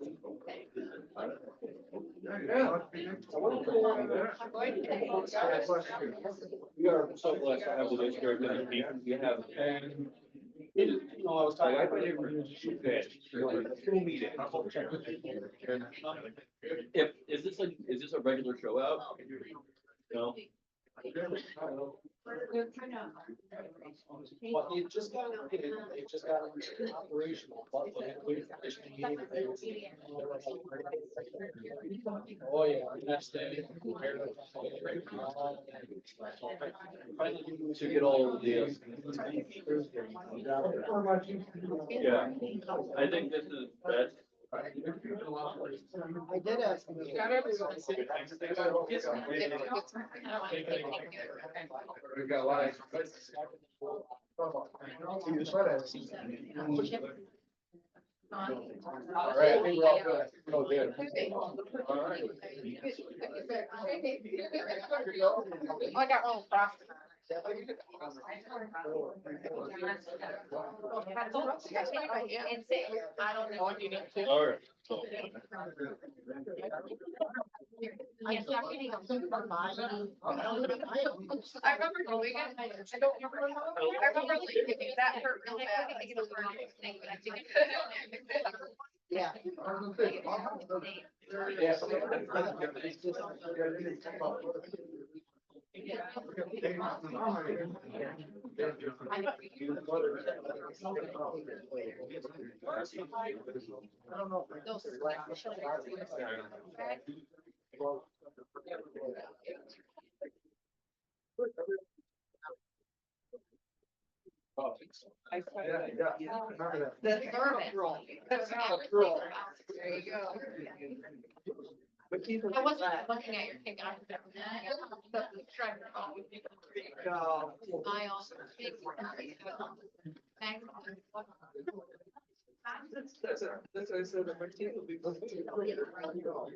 We are so blessed to have the district and we have. You know, I was talking. Is this a regular show out? No. Well, it just got operational. Oh, yeah, that's the. To get all of the deals. Yeah, I think this is best. I did ask him. We've got a lot of. All right, I think we're all good. We're all good. All right. I got all fast. I don't know if you need to. All right. I remember doing it. I don't remember. I remember leaving that hurt real bad. I think it was the first thing, but I think it- Yeah. That's roll. That's roll. There you go. I wasn't looking at your thing. I was trying to call you. I also. That's what I said. My team will be. Let me know.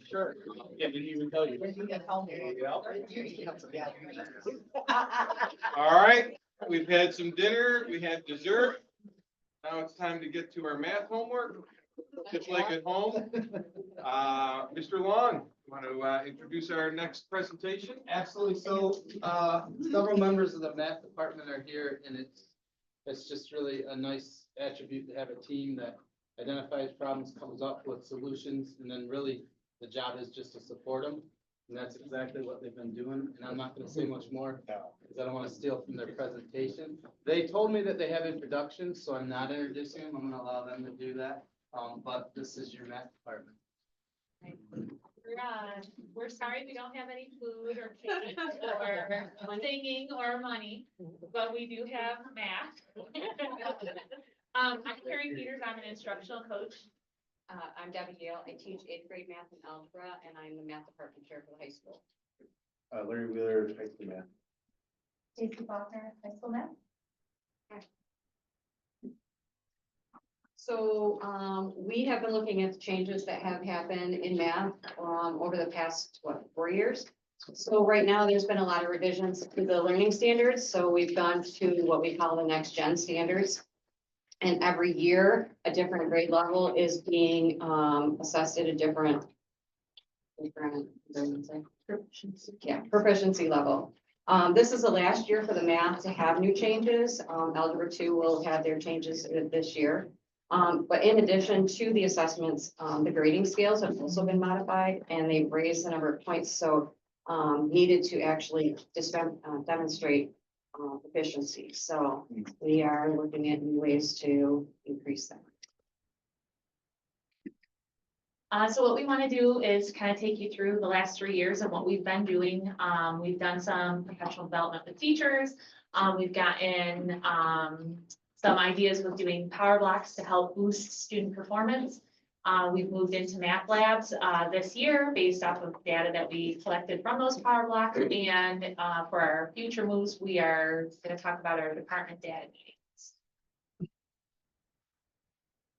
Sure. Yeah, didn't even tell you. All right, we've had some dinner, we had dessert. Now it's time to get to our math homework. just like at home. Mr. Long, you want to introduce our next presentation? Absolutely. So, several members of the math department are here, and it's just really a nice attribute to have a team that identifies problems, comes up with solutions, and then really the job is just to support them. And that's exactly what they've been doing. And I'm not gonna say much more because I don't want to steal from their presentation. They told me that they have introductions, so I'm not introducing them. I'm gonna allow them to do that. But this is your math department. We're sorry we don't have any food or cake or singing or money, but we do have math. I'm Carrie Peters, I'm an instructional coach. I'm Debbie Gale. I teach 8th grade math and algebra, and I'm the math department chair for the high school. Larry Wheeler, high school math. Stacy Faulkner, high school math. So, we have been looking at the changes that have happened in math, over the past, 4 years? So right now, there's been a lot of revisions to the learning standards, so we've gone to what we call the next gen standards. And every year, a different grade level is being, assessed at a different, proficiency level. This is the last year for the math to have new changes. Algebra 2 will have their changes this year. But in addition to the assessments, the grading scales have also been modified, and they've raised the number of points, so needed to actually demonstrate efficiency. So we are looking at new ways to increase them. So what we want to do is kind of take you through the last 3 years of what we've been doing. We've done some professional development with teachers. We've gotten some ideas with doing power blocks to help boost student performance. We've moved into math labs this year based off of data that we collected from those power blocks. And for our future moves, we are going to talk about our department data meetings.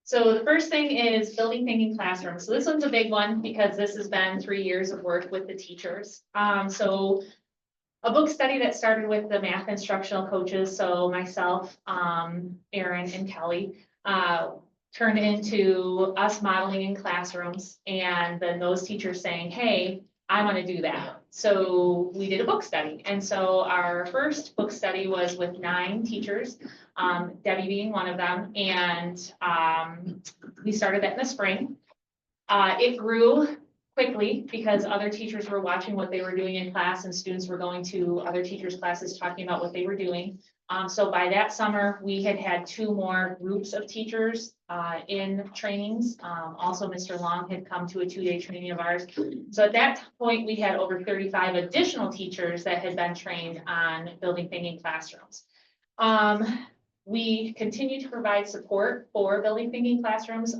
So the first thing is building thinking classrooms. So this one's a big one because this has been 3 years of work with the teachers. So a book study that started with the math instructional coaches, so myself, Erin and Kelly, turned into us modeling in classrooms and then those teachers saying, hey, I want to do that. So we did a book study. And so our first book study was with 9 teachers, Debbie being one of them. And we started that in the spring. It grew quickly because other teachers were watching what they were doing in class and students were going to other teachers' classes talking about what they were doing. So by that summer, we had 2 more groups of teachers in trainings. Also, Mr. Long had come to a 2-day training of ours. So at that point, we had over 35 additional teachers that had been trained on building thinking classrooms. We continue to provide support for building thinking classrooms.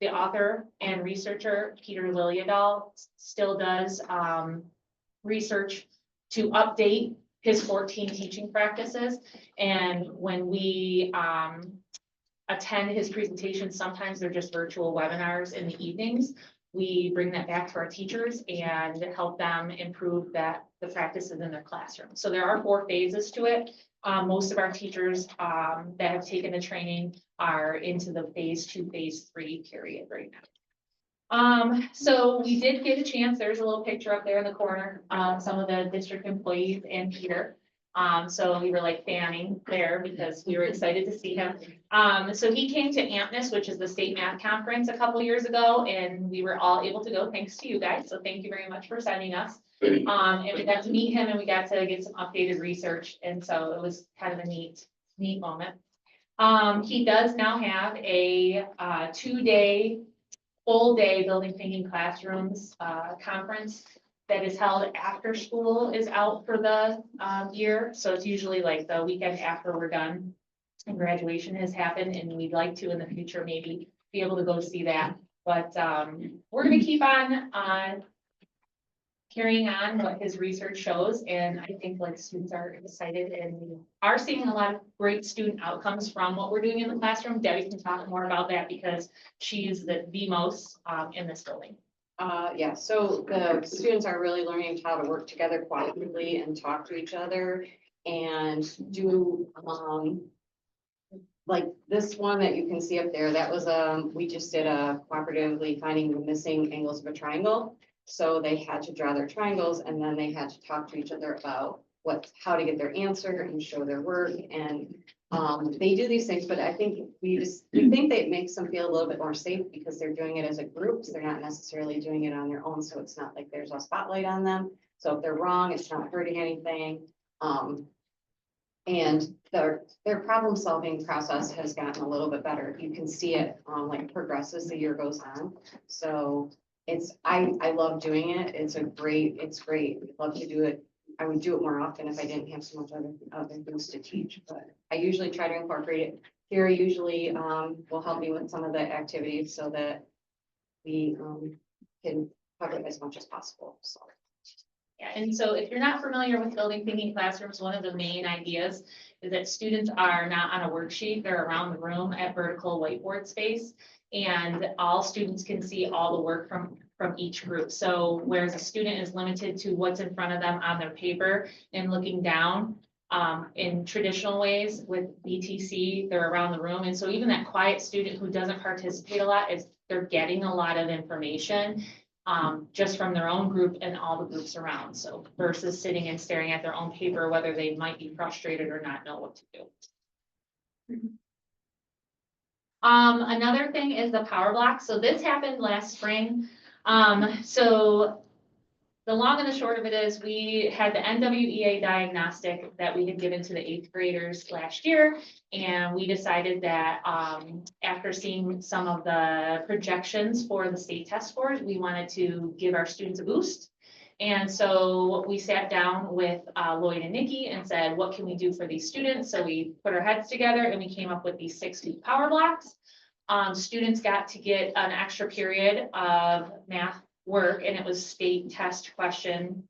The author and researcher, Peter Liljedahl, still does research to update his 14 teaching practices. And when we attend his presentations, sometimes they're just virtual webinars in the evenings. We bring that back to our teachers and help them improve the practices in their classroom. So there are 4 phases to it. Most of our teachers that have taken the training are into the phase 2, phase 3 period right now. So we did get a chance, there's a little picture up there in the corner, some of the district employees and Peter. So we were like fanning there because we were excited to see him. So he came to AMPNIS, which is the state math conference a couple years ago, and we were all able to go thanks to you guys. So thank you very much for sending us. And we got to meet him and we got to get some updated research. And so it was kind of a neat moment. He does now have a 2-day, full day building thinking classrooms conference that is held after school is out for the year. So it's usually like the weekend after we're done and graduation has happened, and we'd like to in the future maybe be able to go see that. But we're gonna keep on carrying on what his research shows, and I think like students are excited and we are seeing a lot of great student outcomes from what we're doing in the classroom. Debbie can talk more about that because she's the most in this building. Yeah, so the students are really learning how to work together cooperatively and talk to each other and do like this one that you can see up there, that was, we just did a cooperatively finding the missing angles of a triangle. So they had to draw their triangles and then they had to talk to each other about how to get their answer and show their work. And they do these things, but I think we think that it makes them feel a little bit more safe because they're doing it as a group. So they're not necessarily doing it on their own. So it's not like there's a spotlight on them. So if they're wrong, it's not hurting anything. And their problem solving process has gotten a little bit better. You can see it like progress as the year goes on. So I love doing it. It's great. I'd love to do it. I would do it more often if I didn't have so much other things to teach, but I usually try to incorporate it. Here usually will help me with some of the activities so that we can cover it as much as possible. So. Yeah, and so if you're not familiar with building thinking classrooms, one of the main ideas is that students are not on a worksheet, they're around the room at vertical whiteboard space. And all students can see all the work from each group. So whereas a student is limited to what's in front of them on their paper and looking down, in traditional ways with BTC, they're around the room. And so even that quiet student who doesn't participate a lot, they're getting a lot of information just from their own group and all the groups around. So versus sitting and staring at their own paper, whether they might be frustrated or not know what to do. Another thing is the power block. So this happened last spring. So the long and the short of it is we had the NWEA diagnostic that we had given to the 8th graders last year. And we decided that after seeing some of the projections for the state test scores, we wanted to give our students a boost. And so we sat down with Lloyd and Nikki and said, what can we do for these students? So we put our heads together and we came up with these 6-week power blocks. Students got to get an extra period of math work, and it was state test question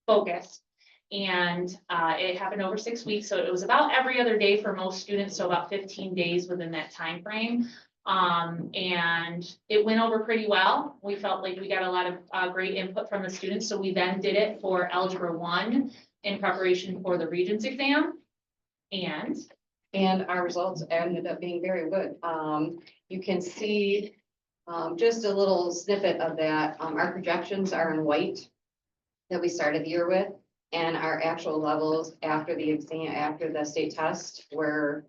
focused. And it happened over 6 weeks. So it was about every other day for most students. So about 15 days within that time frame. And it went over pretty well. We felt like we got a lot of great input from the students. So we then did it for Algebra 1 in preparation for the Regents exam. And our results ended up being very good. You can see just a little snippet of that. Our projections are in white that we started the year with, and our actual levels after the exam, after the state test, were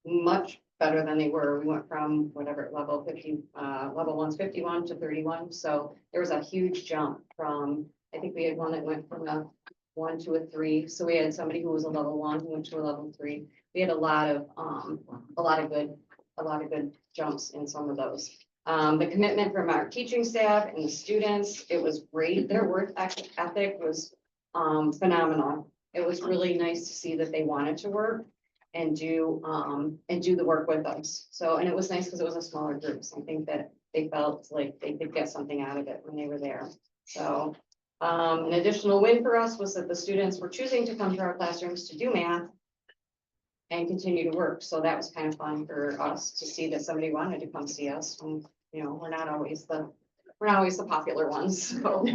much better than they were. We went from whatever level 1's 51 to 31. So there was a huge jump from, I think we had one that went from a 1 to a 3. So we had somebody who was a level 1 who went to a level 3. We had a lot of good jumps in some of those. The commitment from our teaching staff and the students, it was great. Their work ethic was phenomenal. It was really nice to see that they wanted to work and do the work with us. So, and it was nice because it was a smaller group. So I think that they felt like they could get something out of it when they were there. So an additional win for us was that the students were choosing to come to our classrooms to do math and continue to work. So that was kind of fun for us to see that somebody wanted to come see us. And, you know, we're not always the popular ones. So.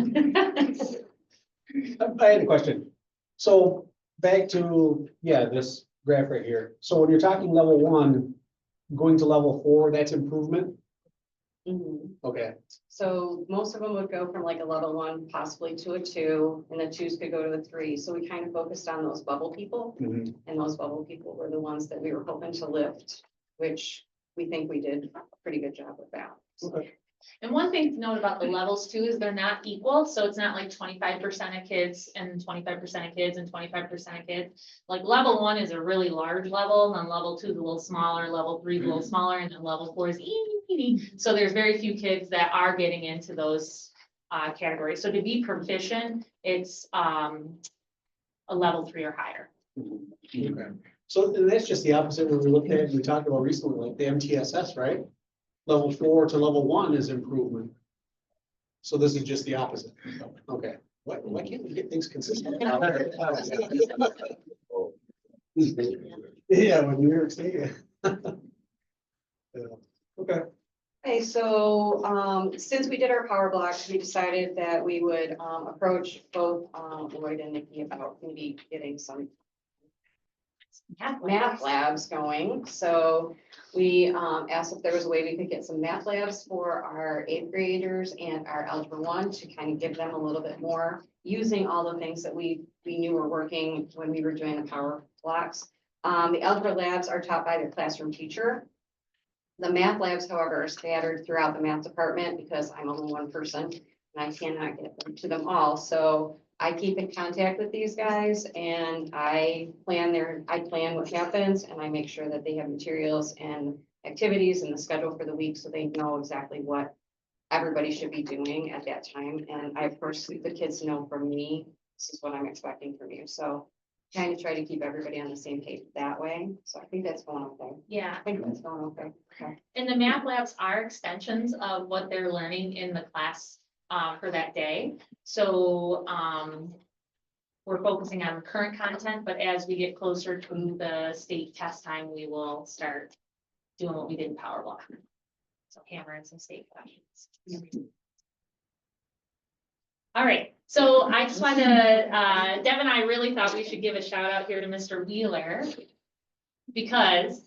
I had a question. So back to, this graph right here. So when you're talking level 1, going to level 4, that's improvement? Mm-hmm. Okay. So most of them would go from like a level 1 possibly to a 2, and the 2s could go to a 3. So we kind of focused on those bubble people. Mm-hmm. And those bubble people were the ones that we were hoping to lift, which we think we did a pretty good job with that. Okay. And one thing to note about the levels too is they're not equal. So it's not like 25% of kids and 25% of kids and 25% of kids. Like level 1 is a really large level, and then level 2 is a little smaller, level 3 is a little smaller, and then level 4 is eeny. So there's very few kids that are getting into those categories. So to be proficient, it's a level 3 or higher. Okay. So that's just the opposite when we looked at, we talked about recently, like the MTSS, right? Level 4 to level 1 is improvement. So this is just the opposite. Okay. Why can't we get things consistent? Yeah, when New York State. Okay. Okay, so since we did our power blocks, we decided that we would approach both Lloyd and Nikki about maybe getting some math labs going. So we asked if there was a way we could get some math labs for our 8th graders and our algebra 1 to kind of give them a little bit more, using all the things that we knew were working when we were doing the power blocks. The algebra labs are taught by their classroom teacher. The math labs, however, are scattered throughout the math department because I'm only one person and I cannot get them to them all. So I keep in contact with these guys and I plan what happens and I make sure that they have materials and activities and the schedule for the week so they know exactly what everybody should be doing at that time. And I, of course, the kids know from me, this is what I'm expecting from you. So kind of try to keep everybody on the same page that way. So I think that's going okay. Yeah. I think that's going okay. Okay. And the math labs are extensions of what they're learning in the class for that day. So we're focusing on current content, but as we get closer to the state test time, we will start doing what we did in Power Block. So hammer in some state questions. All right, so I just wanted to, Deb and I really thought we should give a shout out here to Mr. Wheeler because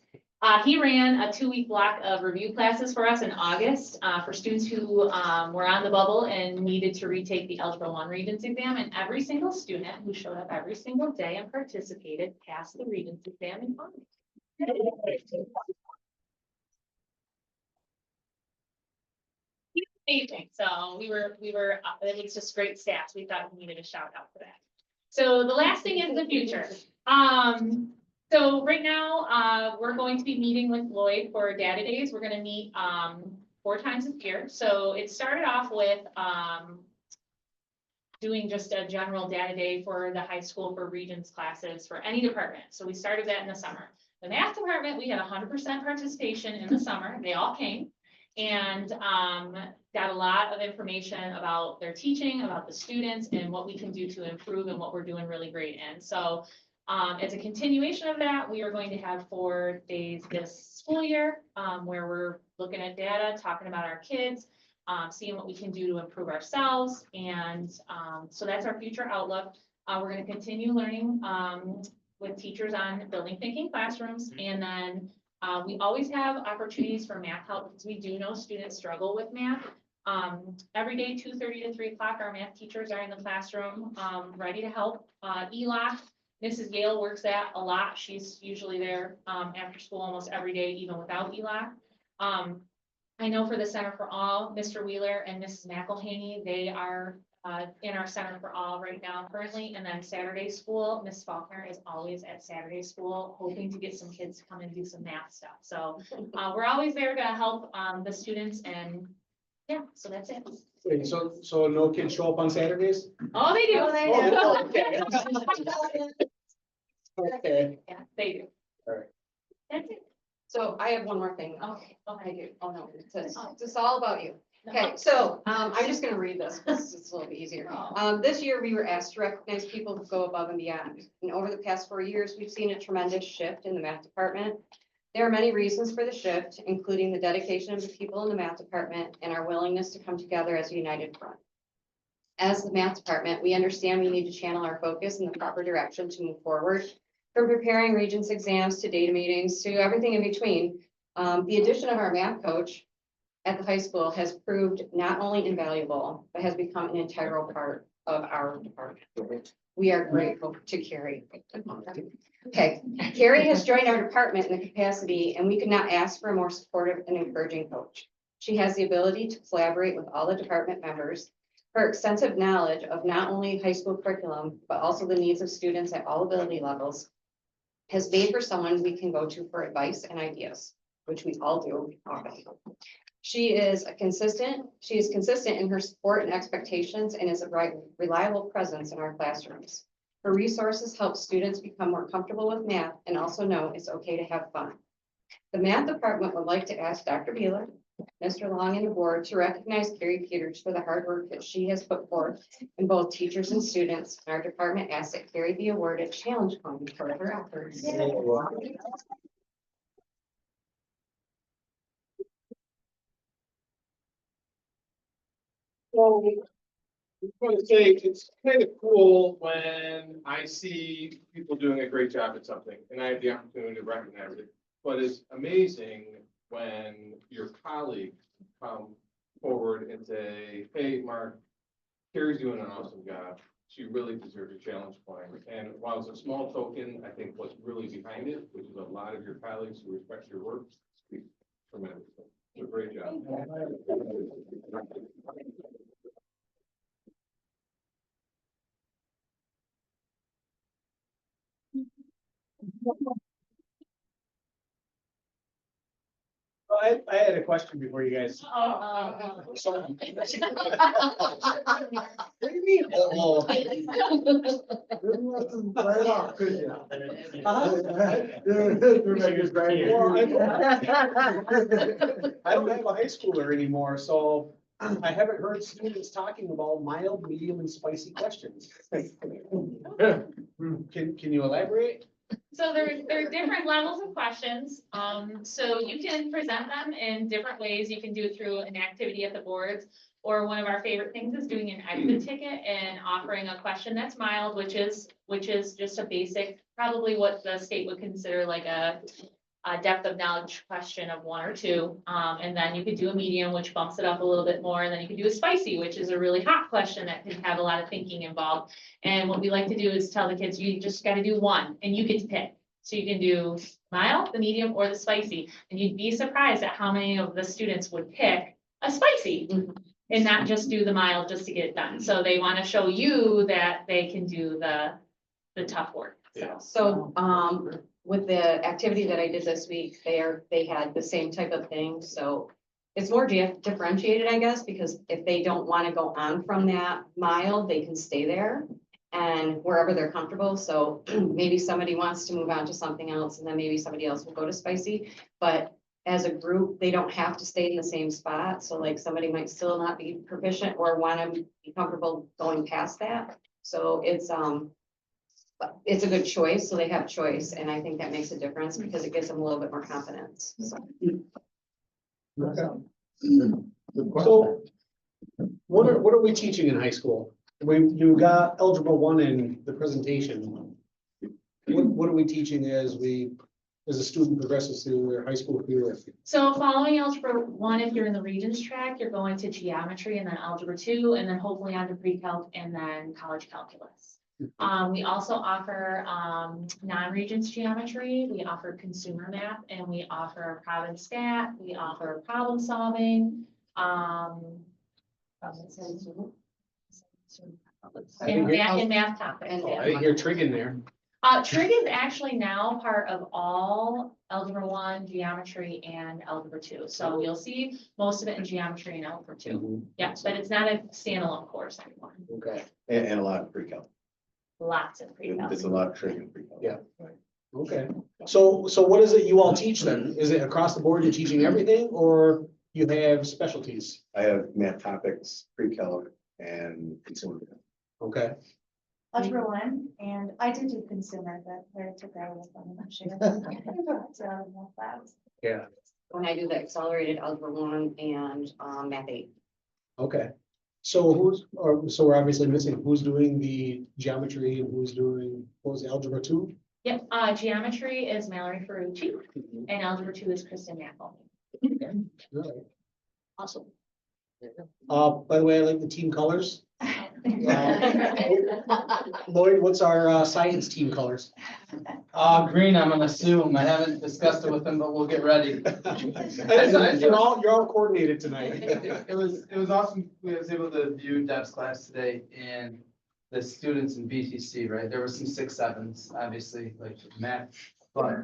he ran a 2-week block of review classes for us in August for students who were on the bubble and needed to retake the Algebra 1 Regents exam. And every single student who showed up every single day and participated passed the Regents exam in August. Amazing. So we were, it was just great stats. We thought we needed a shout out for that. So the last thing is the future. So right now, we're going to be meeting with Lloyd for data days. We're going to meet 4 times a year. So it started off with doing just a general data day for the high school for Regents classes for any department. So we started that in the summer. The math department, we had 100% participation in the summer. They all came and got a lot of information about their teaching, about the students, and what we can do to improve and what we're doing really great in. So as a continuation of that, we are going to have 4 days this school year where we're looking at data, talking about our kids, seeing what we can do to improve ourselves. And so that's our future outlook. We're going to continue learning with teachers on building thinking classrooms. And then we always have opportunities for math help because we do know students struggle with math. Every day, 2:30 to 3 o'clock, our math teachers are in the classroom ready to help. ELOC, Mrs. Gale works that a lot. She's usually there after school almost every day, even without ELOC. I know for the Center for All, Mr. Wheeler and Mrs. McElhaney, they are in our Center for All right now currently. And then Saturday school, Miss Faulkner is always at Saturday school, hoping to get some kids to come and do some math stuff. So we're always there to help the students, and yeah, so that's it. Wait, so no kids show up on Saturdays? Oh, they do. Oh, they do. Okay. Yeah, they do. All right. That's it. So I have one more thing. Okay. I do. Oh, no, it's all about you. Okay, so I'm just gonna read this because it's a little bit easier. This year we were asked to recognize people who go above and beyond. And over the past 4 years, we've seen a tremendous shift in the math department. There are many reasons for the shift, including the dedication of the people in the math department and our willingness to come together as a united front. As the math department, we understand we need to channel our focus in the proper direction to move forward. From preparing Regents exams to data meetings to everything in between, the addition of our math coach at the high school has proved not only invaluable, but has become an integral part of our department. We are grateful to Carrie. Okay, Carrie has joined our department in the capacity, and we could not ask for a more supportive and encouraging coach. She has the ability to collaborate with all the department members. Her extensive knowledge of not only high school curriculum, but also the needs of students at all ability levels has made her someone we can go to for advice and ideas, which we all do often. She is consistent in her support and expectations and is a reliable presence in our classrooms. Her resources help students become more comfortable with math and also know it's okay to have fun. The math department would like to ask Dr. Beeler, Mr. Long, and the board to recognize Carrie Peters for the hard work that she has put forth in both teachers and students. Our department asks that Carrie be awarded challenge point for her efforts. So just want to say, it's kind of cool when I see people doing a great job at something and I have the opportunity to recognize it. But it's amazing when your colleagues come forward and say, hey, Mark, Carrie's doing an awesome job. She really deserves a challenge point. And while it's a small token, I think what's really behind it, which is a lot of your colleagues who respect your work, speak tremendously. So great job. I had a question before you guys. So- What do you mean? Oh. Right off, couldn't you? I don't have a high schooler anymore, so I haven't heard students talking about mild, medium, and spicy questions. Can you elaborate? So there are different levels of questions. So you can present them in different ways. You can do it through an activity at the boards. Or one of our favorite things is doing an exit ticket and offering a question that's mild, which is just a basic, probably what the state would consider like a depth of knowledge question of 1 or 2. And then you could do a medium, which bumps it up a little bit more. And then you could do a spicy, which is a really hot question that can have a lot of thinking involved. And what we like to do is tell the kids, you just got to do one and you get to pick. So you can do mild, the medium, or the spicy. And you'd be surprised at how many of the students would pick a spicy and not just do the mild just to get it done. So they want to show you that they can do the tough work. So, with the activity that I did this week, they had the same type of thing, so it's more differentiated, I guess, because if they don't want to go on from that mild, they can stay there and wherever they're comfortable. So maybe somebody wants to move on to something else, and then maybe somebody else will go to spicy. But as a group, they don't have to stay in the same spot. So like somebody might still not be proficient or want to be comfortable going past that. So it's a good choice, so they have choice, and I think that makes a difference because it gives them a little bit more confidence. So. So what are we teaching in high school? You got Algebra 1 in the presentation. What are we teaching as a student progresses through their high school career? So following Algebra 1, if you're in the Regents track, you're going to geometry and then Algebra 2, and then hopefully on to pre-calc and then college calculus. We also offer non-Regents geometry, we offer consumer math, and we offer prob stat, we offer problem solving. And math topics. I didn't hear trig in there. Trig is actually now part of all Algebra 1, geometry, and Algebra 2. So you'll see most of it in geometry and Algebra 2. Yeah, but it's not a standalone course anymore. Okay. And a lot of pre-calc. Lots of pre-calc. It's a lot of trig and pre-calc. Yeah. Okay. So what is it you all teach then? Is it across the board you're teaching everything, or you have specialties? I have math topics, pre-calc, and consumer. Okay. Algebra 1, and I did do consumer, but where took that with them, I'm not sure. Yeah. When I do the accelerated Algebra 1 and Math 8. Okay. So so we're obviously missing who's doing the geometry and who's doing, what was it, Algebra 2? Yep, geometry is Mallory Ferrucci, and Algebra 2 is Kristen Mackel. All right. Awesome. By the way, I like the team colors. Lloyd, what's our science team colors? Green, I'm gonna assume. I haven't discussed it with them, but we'll get ready. You're all coordinated tonight. It was awesome. We was able to view Deb's class today and the students in BTC, right? There were some 6-7s, obviously, like math, but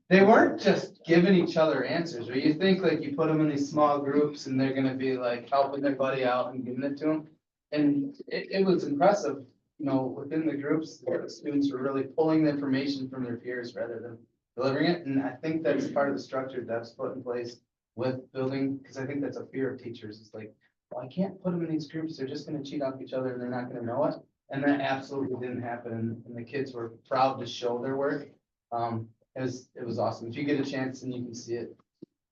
they weren't just giving each other answers, right? You think like you put them in these small groups and they're gonna be like helping their buddy out and giving it to them. And it was impressive, you know, within the groups, the students were really pulling the information from their peers rather than delivering it. And I think that's part of the structure Deb's put in place with building, because I think that's a fear of teachers. It's like, well, I can't put them in these groups. They're just gonna cheat off each other and they're not gonna know it. And that absolutely didn't happen. And the kids were proud to show their work. It was awesome. If you get a chance and you can see it,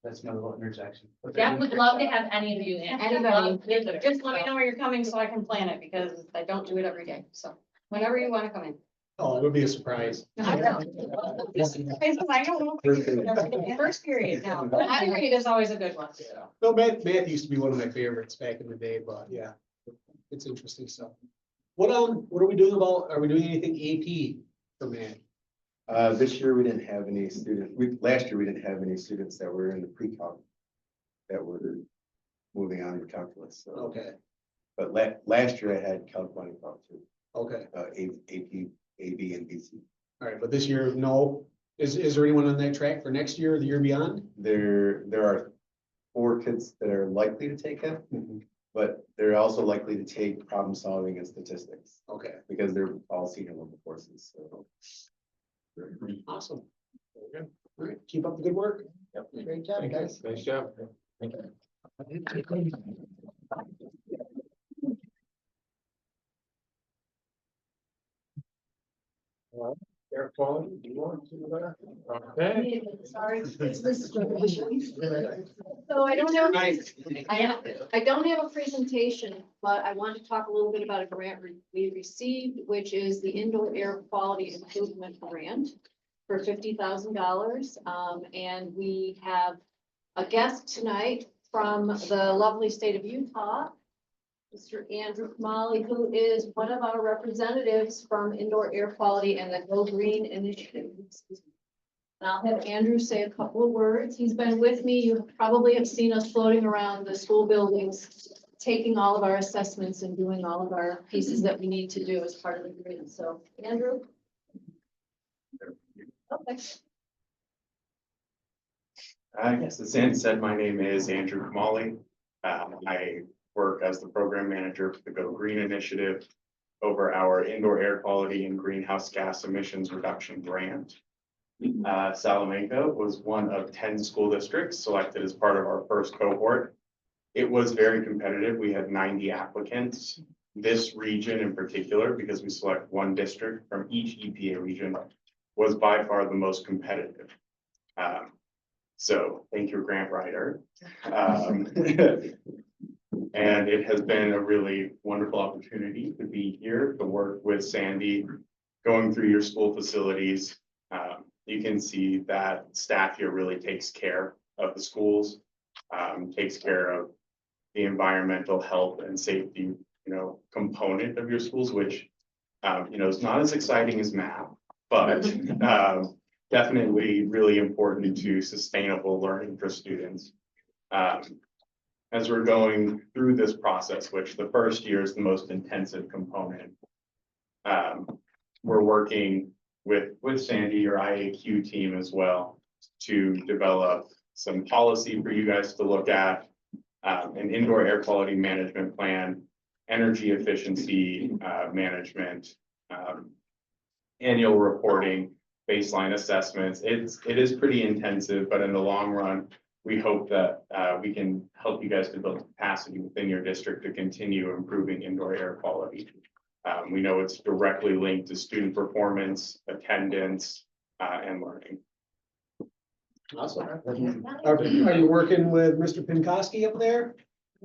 That's my little interjection. Deb would love to have any of you in. Anybody, just let me know where you're coming so I can plan it, because I don't do it every day, so whenever you wanna come in. Oh, it would be a surprise. I don't know. First period now, second period is always a good one. No, math used to be one of my favorites back in the day, but yeah, it's interesting stuff. What are we doing are we doing anything AP for math? This year we didn't have any last year we didn't have any students that were in the pre-calc that were moving on to calculus, so. Okay, But last year I had Calc 1 and Calc 2, okay, AP, AB and BC. all right, but this year, no. Is there anyone on that track for next year or the year beyond? There are 4 kids that are likely to take it, but they're also likely to take problem solving and statistics. Okay, Because they're all senior level courses, so. awesome. Very good. All right, keep up the good work. Yep. Great job, guys. Nice job. Thank you. Air quality, do you want to do that? Okay. Sorry. So I don't have, I don't have a presentation, but I want to talk a little bit about a grant we received, which is the Indoor Air Quality Improvement Grant for $50,000. And we have a guest tonight from the lovely state of Utah, Mr. Andrew Kamali, who is one of our representatives from Indoor Air Quality and the Go Green Initiative. And I'll have Andrew say a couple of words. He's been with me. You probably have seen us floating around the school buildings, taking all of our assessments and doing all of our pieces that we need to do as part of the grant. So, Andrew? Okay. Yes, as Sandy said, my name is Andrew Kamali. I work as the program manager for the Go Green Initiative over our indoor air quality and greenhouse gas emissions reduction grant. Salamanca was one of 10 school districts selected as part of our first cohort. It was very competitive. We had 90 applicants. This region in particular, because we select one district from each EPA region, was by far the most competitive. So thank you, grant writer. And it has been a really wonderful opportunity to be here, to work with Sandy, going through your school facilities. You can see that staff here really takes care of the schools, takes care of the environmental health and safety, component of your schools, which, is not as exciting as math, but definitely really important to sustainable learning for students. As we're going through this process, which the first year is the most intensive component, we're working with Sandy, your IAQ team as well, to develop some policy for you guys to look at, an indoor air quality management plan, energy efficiency management, annual reporting, baseline assessments. It is pretty intensive, but in the long run, we hope that we can help you guys to build capacity within your district to continue improving indoor air quality. We know it's directly linked to student performance, attendance, and learning. Awesome. Are you working with Mr. Pinkowski up there?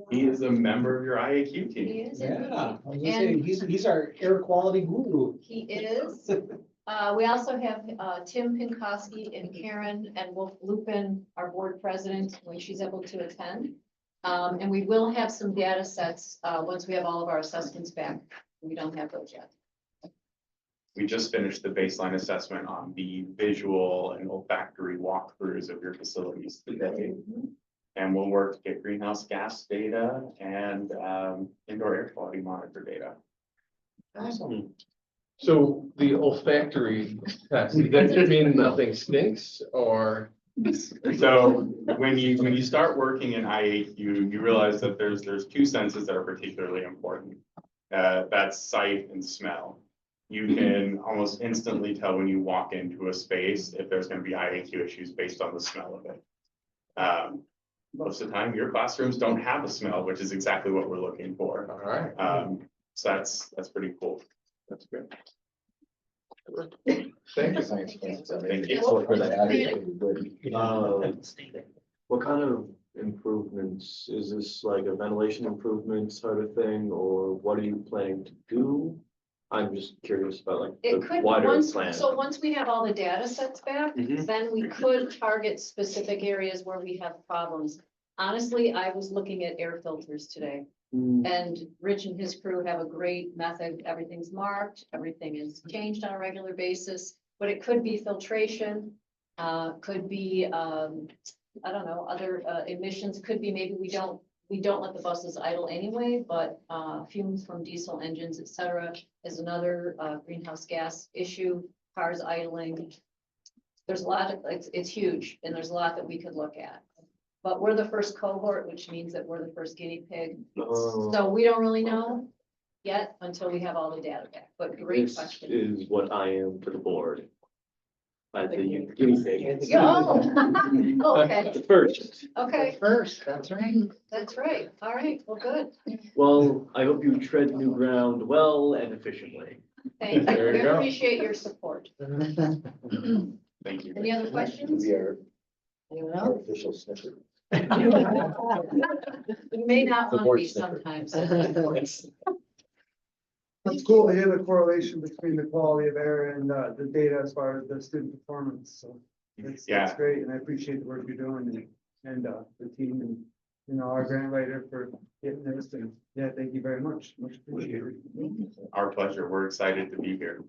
He is a member of your IAQ team. He is. Yeah, I was gonna say, he's our air quality guru. He is. We also have Tim Pinkowski and Karen, and we'll loop in our board president when she's able to attend. And we will have some data sets once we have all of our assessments back. We don't have those yet. We just finished the baseline assessment on the visual and olfactory walkthroughs of your facilities today. And we'll work to get greenhouse gas data and indoor air quality monitor data. Awesome. So the olfactory test, does that mean nothing stinks or? So when you start working in IAQ, you realize that there's 2 senses that are particularly important. That's sight and smell. You can almost instantly tell when you walk into a space if there's going to be IAQ issues based on the smell of it. Most of the time, your classrooms don't have a smell, which is exactly what we're looking for. All right. So that's pretty cool. That's good. Thank you. Thank you. For that. What kind of improvements? Is this like a ventilation improvement sort of thing, or what are you planning to do? I'm just curious about like It the could, wider once, plan. so once we have all the data sets back, Mhm. then we could target specific areas where we have problems. Honestly, I was looking at air filters today, and Rich and his crew have a great method. Everything's marked, everything is changed on a regular basis, but it could be filtration, could be, I don't know, other emissions, could be maybe we don't let the buses idle anyway, but fumes from diesel engines, et cetera, is another greenhouse gas issue, cars idling. There's a lot of, it's huge, and there's a lot that we could look at. But we're the first cohort, which means that we're the first guinea pig. Oh. So we don't really know yet until we have all the data back, but great This question. is what I am to the board. As the guinea pig. Oh, okay, The first. okay, First, that's right. that's right. All right, well, good. Well, I hope you tread new ground well and efficiently. Thank you. There you We go. appreciate your support. Thank you. Any other questions? Anyone else? Official snippet. We may not The want to board be sniffer. sometimes. It's cool to hear the correlation between the quality of air and the data as far as the student performance, so. That's Yeah. great, and I appreciate the work you're doing and the team and, you know, our grant writer for getting this, and, yeah, thank you very much, much appreciated. Our pleasure. We're excited to be here.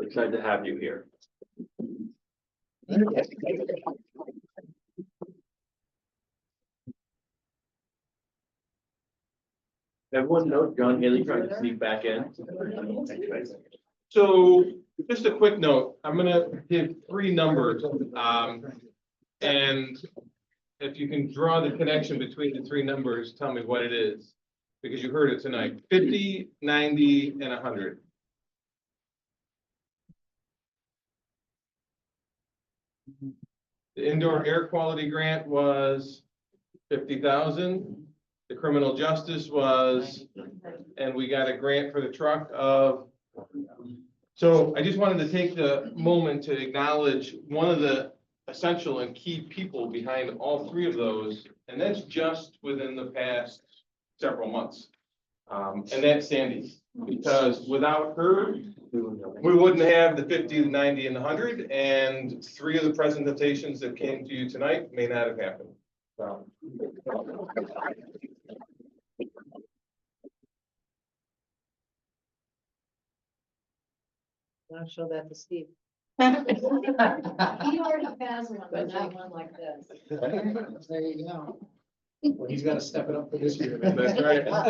Excited to have you here. Everyone note John Haley trying to sneak back in. So just a quick note, I'm gonna give three numbers, and if you can draw the connection between the three numbers, tell me what it is. Because you heard it tonight, 50, 90, and 100. The indoor air quality grant was 50,000. The criminal justice was, and we got a grant for the truck of. So I just wanted to take the moment to acknowledge one of the essential and key people behind all three of those, and that's just within the past several months. And that's Sandy, because without her, we wouldn't have the 50, the 90, and the 100, and three of the presentations that came to you tonight may not have happened. So. I'll show that to Steve. He already has one, but not one like this. There you go. Well, he's gotta step it up for this year. That's right. All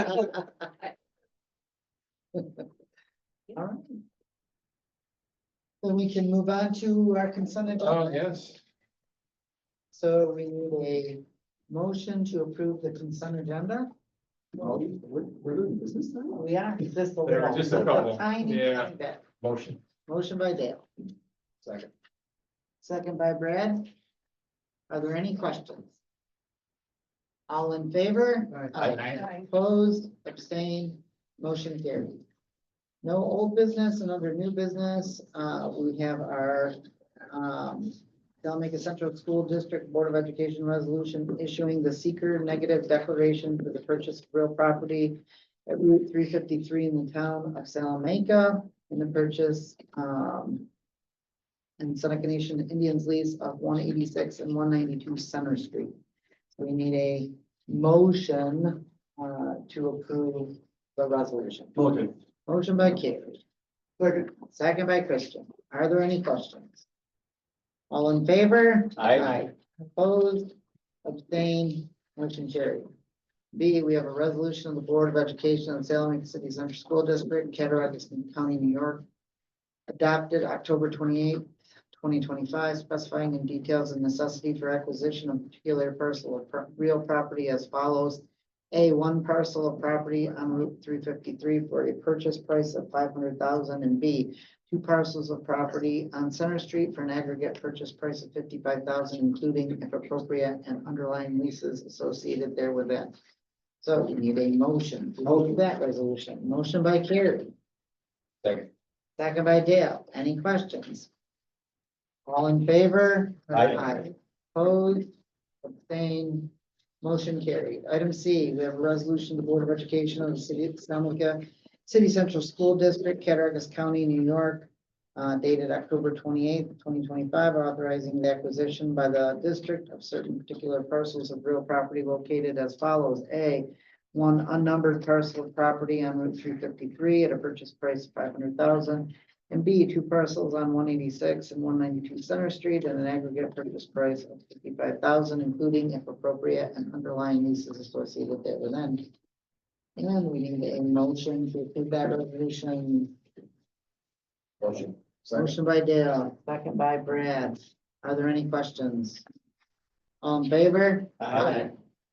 right. So we can move on to our consent agenda. Oh, yes. So we need a motion to approve the consent agenda. We're doing business now? We are, just a There are little. just a couple, Tiny, yeah. tiny bit. Motion. Motion by Dale. Second. Second by Brad. Are there any questions? All in favor? Aye. Opposed, abstained, motion carried. No old business and under new business, we have our, Salamanca Central School District Board of Education resolution issuing the seeker negative declaration for the purchase of real property at Route 353 in the town of Salamanca, and the purchase, and Seneca Nation Indians lease of 186 and 192 Center Street. So we need a motion to approve the resolution. Motion. Motion by Carrie. Second by Christian. Are there any questions? All in favor? Aye. Opposed, abstained, motion carried. B, we have a resolution of the Board of Education of Salamanca City Central School District, Cattaraugus County, New York, adopted October 28th, 2025, specifying in details the necessity for acquisition of particular parcel of real property as follows. A, one parcel of property on Route 353 for a purchase price of $500,000, and B, two parcels of property on Center Street for an aggregate purchase price of $55,000, including if appropriate and underlying leases associated therewith. So we need a motion to hold that resolution. Motion by Carrie. Second. Second by Dale. Any questions? All in favor? Aye. Opposed, abstained, motion carried. Item C, we have a resolution, the Board of Education of the City of Salamanca City Central School District, Cattaraugus County, New York, dated October 28th, 2025, authorizing the acquisition by the district of certain particular parcels of real property located as follows. A, one unnumbered parcel of property on Route 353 at a purchase price of $500,000. And B, two parcels on 186 and 192 Center Street at an aggregate purchase price of $55,000, including if appropriate and underlying leases associated therewith. And we need a motion to approve that resolution. Motion. Motion by Dale, second by Brad. Are there any questions? All in favor? Aye.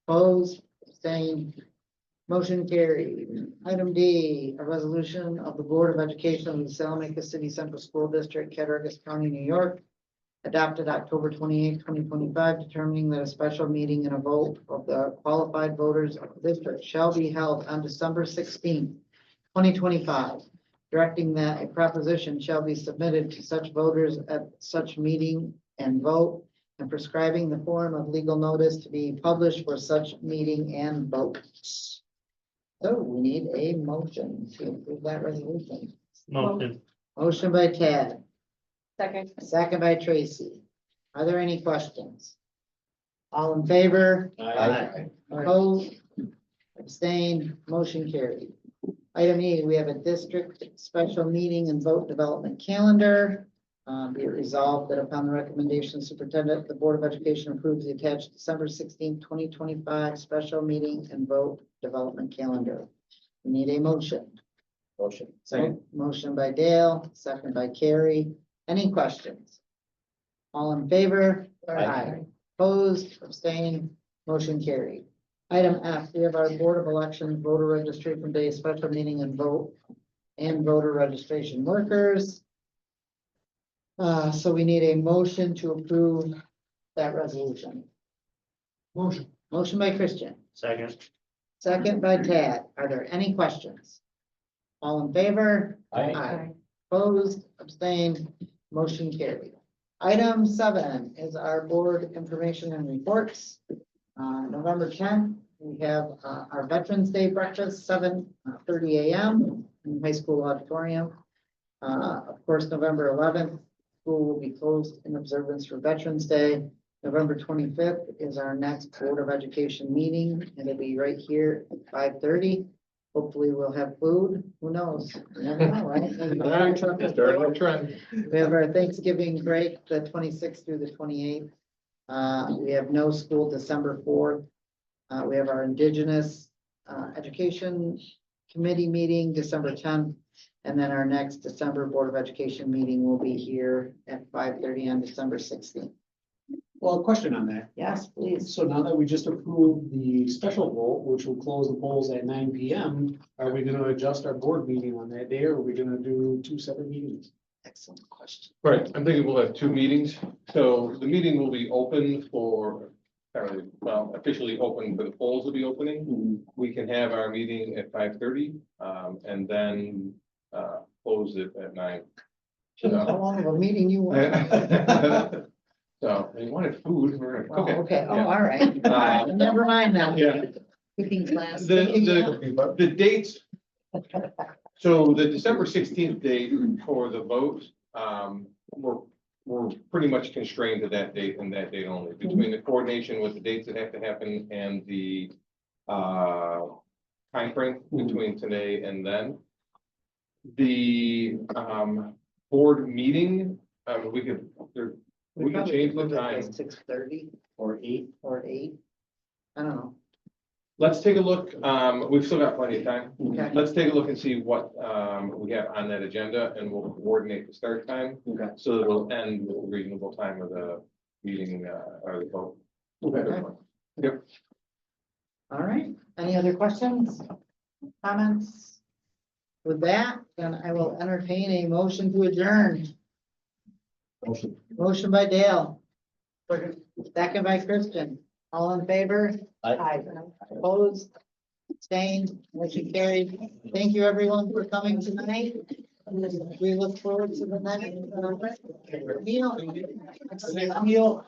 Opposed, abstained, motion carried. Item D, a resolution of the Board of Education of the Salamanca City Central School District, Cattaraugus County, New York, adopted October 28, 2025, determining that a special meeting and a vote of the qualified voters of the district shall be held on December 16, 2025, directing that a proposition shall be submitted to such voters at such meeting and vote, and prescribing the form of legal notice to be published for such meeting and vote. So we need a motion to approve that resolution. Motion. Motion by Tad, Second. second by Tracy. Are there any questions? All in favor? Aye. Opposed? Abstained? Motion carried. Item E, we have a district special meeting and vote development calendar. Be it resolved that upon the recommendation of the superintendent, the Board of Education approves the attached December 16, 2025 special meeting and vote development calendar. We need a motion. Motion. Motion by Dale, second by Carrie. Any questions? All in favor? Aye. Opposed, abstained, motion carried. Item F, we have our Board of Elections voter registration day special meeting and vote and voter registration workers. So we need a motion to approve that resolution. Motion. Motion by Christian, Second. second by Tad. Are there any questions? All in favor? Aye. Opposed, abstained, motion carried. Item 7 is our board information and reports. November 10th, we have our Veterans Day breakfast, 7:30 a.m. in the high school auditorium. Of course, November 11th, school will be closed in observance for Veterans Day. November 25th is our next Board of Education meeting, and it'll be right here at 5:30. Hopefully we'll have food. Who knows? You never know, right? Starting a trend. We have our Thanksgiving break, the 26th through the 28th. We have no school December 4th. We have our Indigenous Education Committee meeting December 10th. And then our next December Board of Education meeting will be here at 5:30 on December 16th. Well, a question on that. Yes, please. So now that we just approved the special vote, which will close the polls at 9 p.m., are we gonna adjust our board meeting on that day, or are we gonna do two separate meetings? Excellent question. Right, I'm thinking we'll have two meetings. So the meeting will be open for, officially open for the polls will be opening. We can have our meeting at 5:30, and then close it at 9. How long of a meeting you want? So we wanted food. We're gonna cook it. Okay, oh, Yeah. all right. Never mind that. Yeah. Cooking class. The dates. So the December 16th date for the vote, we're pretty much constrained to that date and that date only, between the coordination with the dates that have to happen and the timeframe between today and then. The board meeting, we could change the time. 6:30 Or 8. or 8. I don't know. Let's take a look. We've still got plenty of time. Okay. Let's take a look and see what we have on that agenda, and we'll coordinate the start time. Okay. So that it'll end with a reasonable time of the meeting or the vote. Okay. Yep. All right. Any other questions? Comments? With that, then I will entertain a motion to adjourn. Motion. Motion by Dale. Second by Christian. All in favor? Aye. Opposed? Abstained? Motion carried. Thank you, everyone, for coming tonight. We look forward to the next meal. Meal.